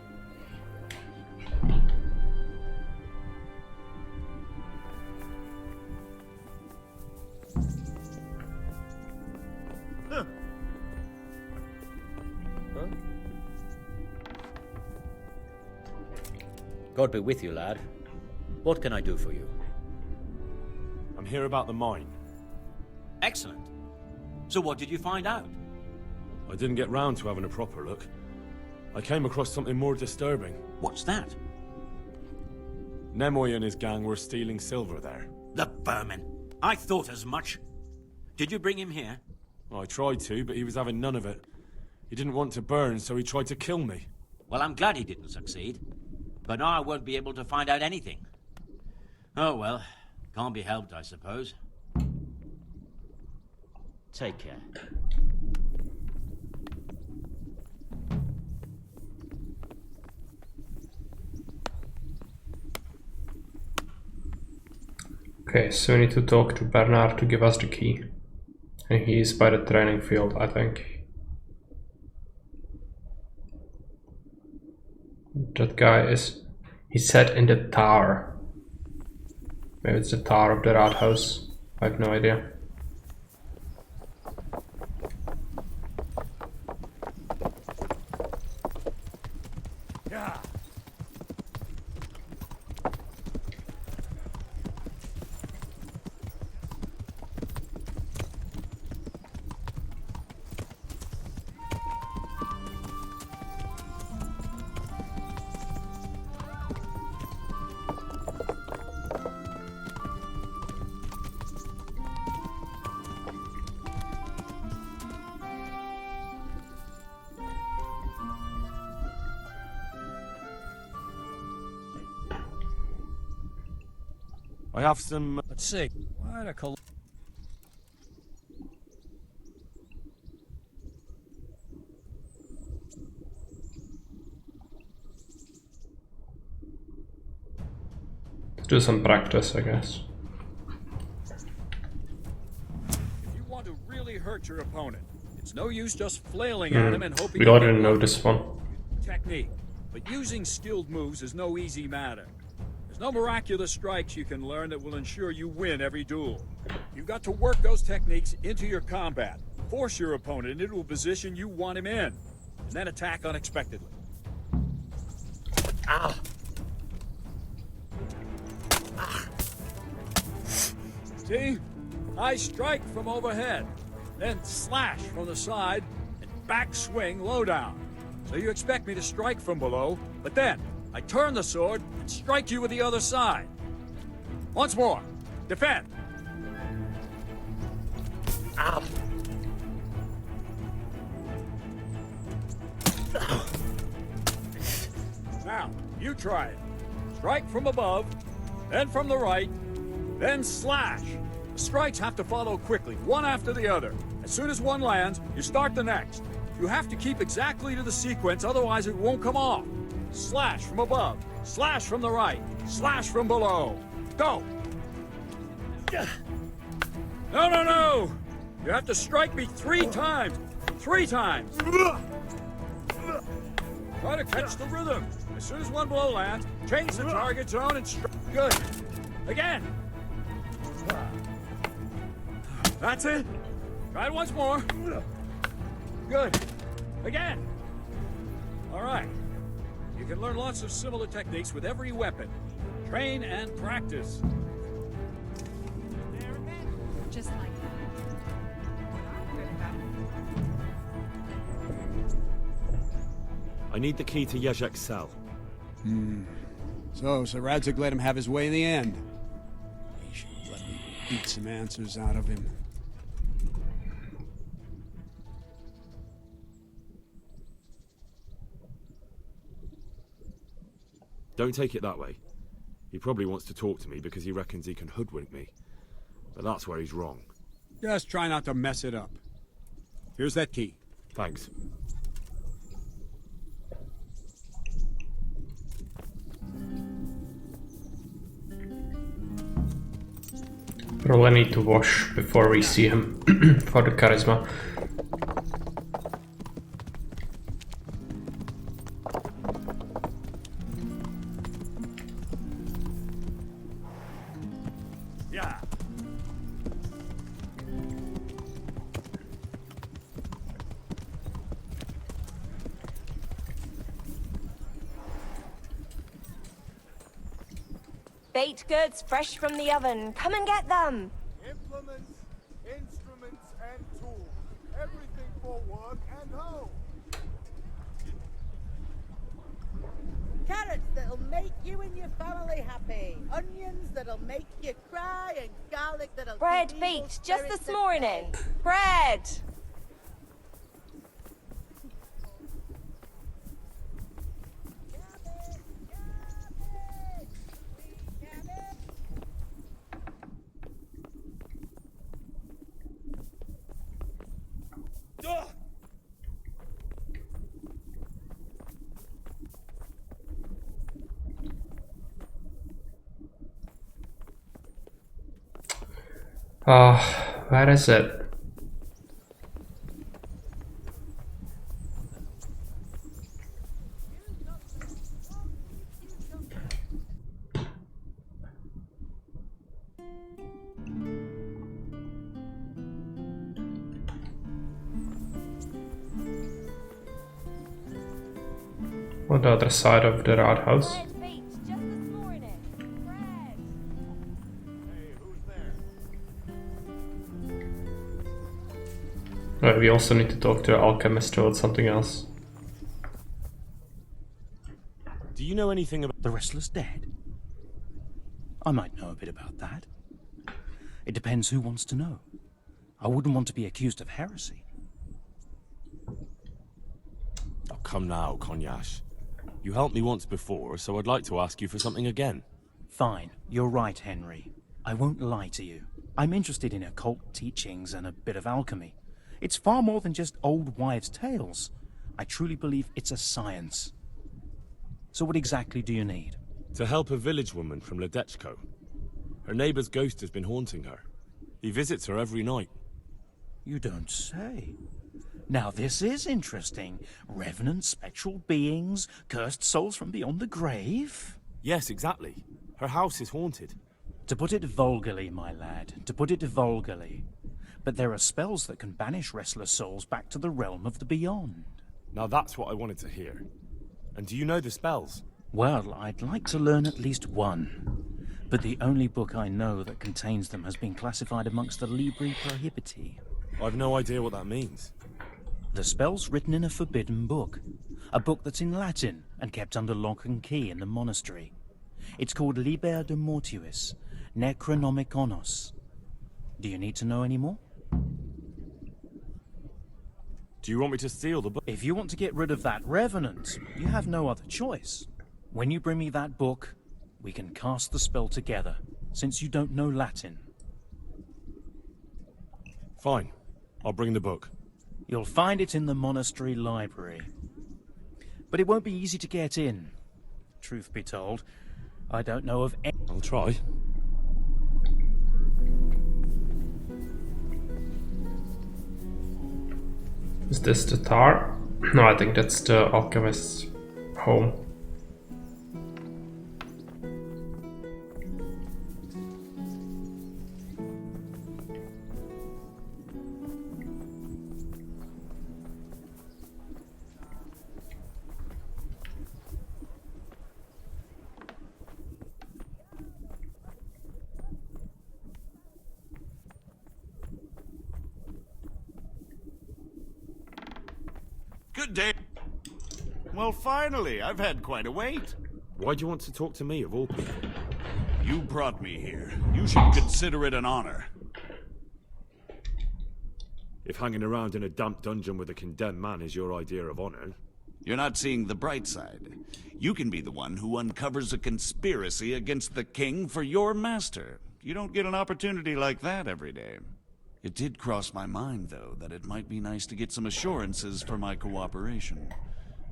Huh? God be with you, lad. What can I do for you? I'm here about the mine. Excellent. So what did you find out? I didn't get round to having a proper look. I came across something more disturbing. What's that? Nemoy and his gang were stealing silver there. The vermin. I thought as much. Did you bring him here? I tried to, but he was having none of it. He didn't want to burn, so he tried to kill me. Well, I'm glad he didn't succeed. But now I won't be able to find out anything. Oh well, can't be helped, I suppose. Take care. Okay, so we need to talk to Bernard to give us the key. And he is by the training field, I think. That guy is... He said in the tower. Maybe it's the tower of the Rathaus. I have no idea. I have some... Let's see. What a col... Let's do some practice, I guess. If you want to really hurt your opponent, it's no use just flailing at him and hoping... We already know this one. Technique. But using skilled moves is no easy matter. There's no miraculous strikes you can learn that will ensure you win every duel. You've got to work those techniques into your combat. Force your opponent into a position you want him in. And then attack unexpectedly. Ah! See? I strike from overhead, then slash from the side, and back swing low down. So you expect me to strike from below, but then I turn the sword and strike you with the other side. Once more. Defend. Ow. Now, you try it. Strike from above, then from the right, then slash. The strikes have to follow quickly, one after the other. As soon as one lands, you start the next. You have to keep exactly to the sequence, otherwise it won't come off. Slash from above, slash from the right, slash from below. Go! No, no, no! You have to strike me 3 times. 3 times. Try to catch the rhythm. As soon as one blow lands, change the target zone and strike. Good. Again. That's it. Try it once more. Good. Again. All right. You can learn lots of similar techniques with every weapon. Train and practice. Just like that. I need the key to Yezhek's cell. So Radzig let him have his way in the end. He should let me beat some answers out of him. Don't take it that way. He probably wants to talk to me because he reckons he can hoodwink me. But that's where he's wrong. Just try not to mess it up. Here's that key. Thanks. Probably need to wash before we see him for the charisma. Yeah. Baked goods fresh from the oven. Come and get them. Implements, instruments, and tools. Everything for work and home. Carrots that'll make you and your family happy. Onions that'll make you cry, and garlic that'll Bread keep evil baked just spirits this at morning. bay. Bread. Where is it? On the other side of the roundhouse. Bread baked just this morning. Bread. Right, we also need to talk to the alchemist about something else. Do you know anything about the Restless Dead? I might know a bit about that. It depends who wants to know. I wouldn't want to be accused of heresy. Oh, come now, Konyash. You helped me once before, so I'd like to ask you for something again. Fine, you're right, Henry. I won't lie to you. I'm interested in occult teachings and a bit of alchemy. It's far more than just old wives' tales. I truly believe it's a science. So what exactly do you need? To help a village woman from Ledechko. Her neighbor's ghost has been haunting her. He visits her every night. You don't say. Now this is interesting. Revenant spectral beings, cursed souls from beyond the grave? Yes, exactly. Her house is haunted. To put it vulgarly, my lad, to put it vulgarly. But there are spells that can banish restless souls back to the realm of the beyond. Now that's what I wanted to hear. And do you know the spells? Well, I'd like to learn at least one. But the only book I know that contains them has been classified amongst the Libri Prohibiti. I've no idea what that means. The spell's written in a forbidden book. A book that's in Latin and kept under lock and key in the monastery. It's called Liber de Mortuis, Necronomiconos. Do you need to know any more? Do you want me to steal the book? If you want to get rid of that revenant, you have no other choice. When you bring me that book, we can cast the spell together, since you don't know Latin. Fine. I'll bring the book. You'll find it in the monastery library. But it won't be easy to get in. Truth be told, I don't know of any... I'll try. Is this the tar? No, I think that's the alchemist's home. Good day. Well, finally, I've had quite a wait. Why do you want to talk to me, of all people? You brought me here. You should consider it an honor. If hanging around in a damp dungeon with a condemned man is your idea of honor... You're not seeing the bright side. You can be the one who uncovers a conspiracy against the king for your master. You don't get an opportunity like that every day. It did cross my mind, though, that it might be nice to get some assurances for my cooperation.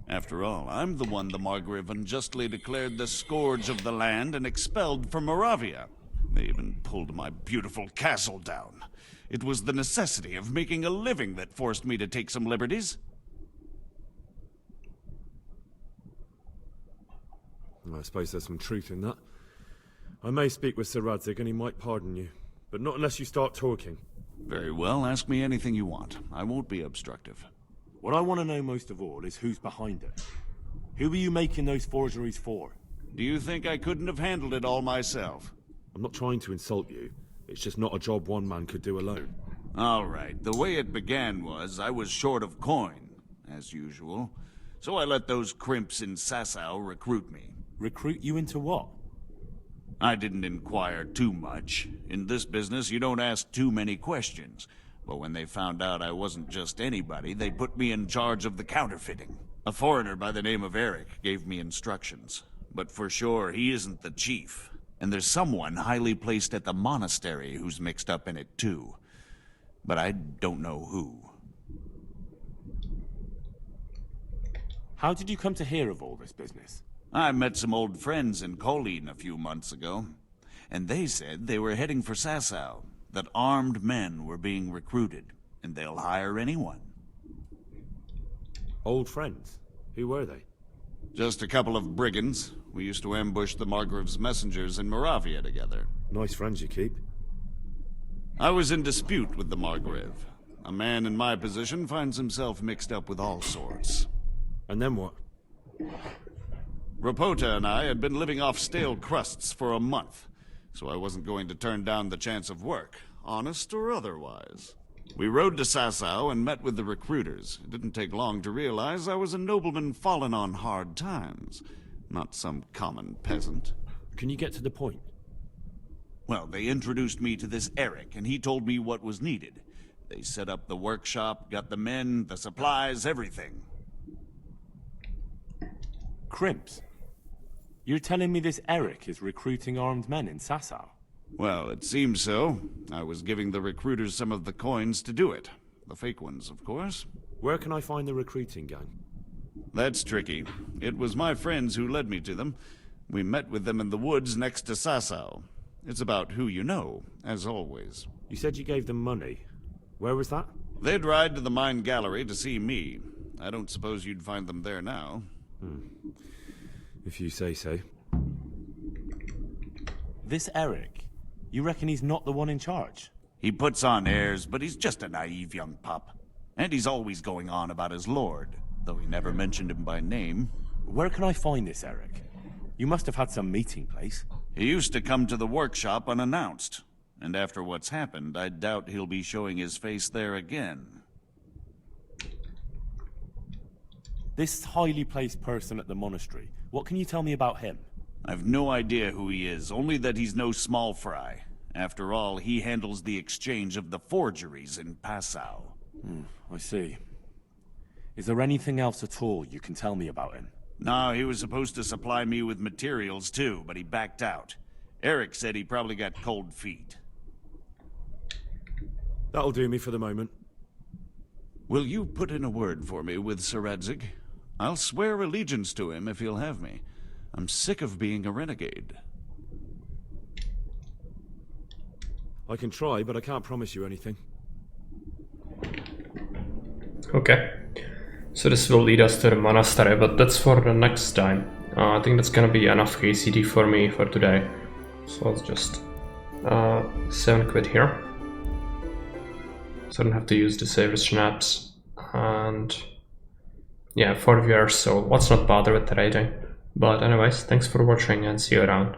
After all, I'm the one the Margrave unjustly declared the scourge of the land and expelled from Moravia. They even pulled my beautiful castle down. It was the necessity of making a living that forced me to take some liberties. I suppose there's some truth in that. I may speak with Sir Radzig and he might pardon you, but not unless you start talking. Very well, ask me anything you want. I won't be obstructive. What I want to know most of all is who's behind it. Who are you making those forgeries for? Do you think I couldn't have handled it all myself? I'm not trying to insult you. It's just not a job one man could do alone. All right, the way it began was I was short of coin, as usual. So I let those crimps in Sasau recruit me. Recruit you into what? I didn't inquire too much. In this business, you don't ask too many questions. But when they found out I wasn't just anybody, they put me in charge of the counterfeiting. A foreigner by the name of Eric gave me instructions. But for sure, he isn't the chief. And there's someone highly placed at the monastery who's mixed up in it too. But I don't know who. How did you come to hear of all this business? I met some old friends in Colleen a few months ago, and they said they were heading for Sasau, that armed men were being recruited, and they'll hire anyone. Old friends? Who were they? Just a couple of brigands. We used to ambush the Margrave's messengers in Moravia together. Nice friends you keep. I was in dispute with the Margrave. A man in my position finds himself mixed up with all sorts. And then what? Rapota and I had been living off stale crusts for a month, so I wasn't going to turn down the chance of work, honest or otherwise. We rode to Sasau and met with the recruiters. It didn't take long to realize I was a nobleman fallen on hard times, not some common peasant. Can you get to the point? Well, they introduced me to this Eric, and he told me what was needed. They set up the workshop, got the men, the supplies, everything. Crimps? You're telling me this Eric is recruiting armed men in Sasau? Well, it seems so. I was giving the recruiters some of the coins to do it. The fake ones, of course. Where can I find the recruiting gang? That's tricky. It was my friends who led me to them. We met with them in the woods next to Sasau. It's about who you know, as always. You said you gave them money. Where was that? They'd ride to the mine gallery to see me. I don't suppose you'd find them there now. If you say so. This Eric, you reckon he's not the one in charge? He puts on airs, but he's just a naive young pup. And he's always going on about his lord, though he never mentioned him by name. Where can I find this Eric? You must have had some meeting place. He used to come to the workshop unannounced. And after what's happened, I doubt he'll be showing his face there again. This highly placed person at the monastery, what can you tell me about him? I've no idea who he is, only that he's no small fry. After all, he handles the exchange of the forgeries in Passau. I see. Is there anything else at all you can tell me about him? No, he was supposed to supply me with materials too, but he backed out. Eric said he probably got cold feet. That'll do me for the moment. Will you put in a word for me with Sir Radzig? I'll swear allegiance to him if he'll have me. I'm sick of being a renegade. I can try, but I can't promise you anything. Okay, so this will lead us to the monastery, but that's for the next time. I think that's gonna be enough KCD for me for today. So let's just 7 quid here. So I don't have to use the saver schnapps. And yeah, 4 viewers, so let's not bother with the rating. But anyways, thanks for watching and see you around.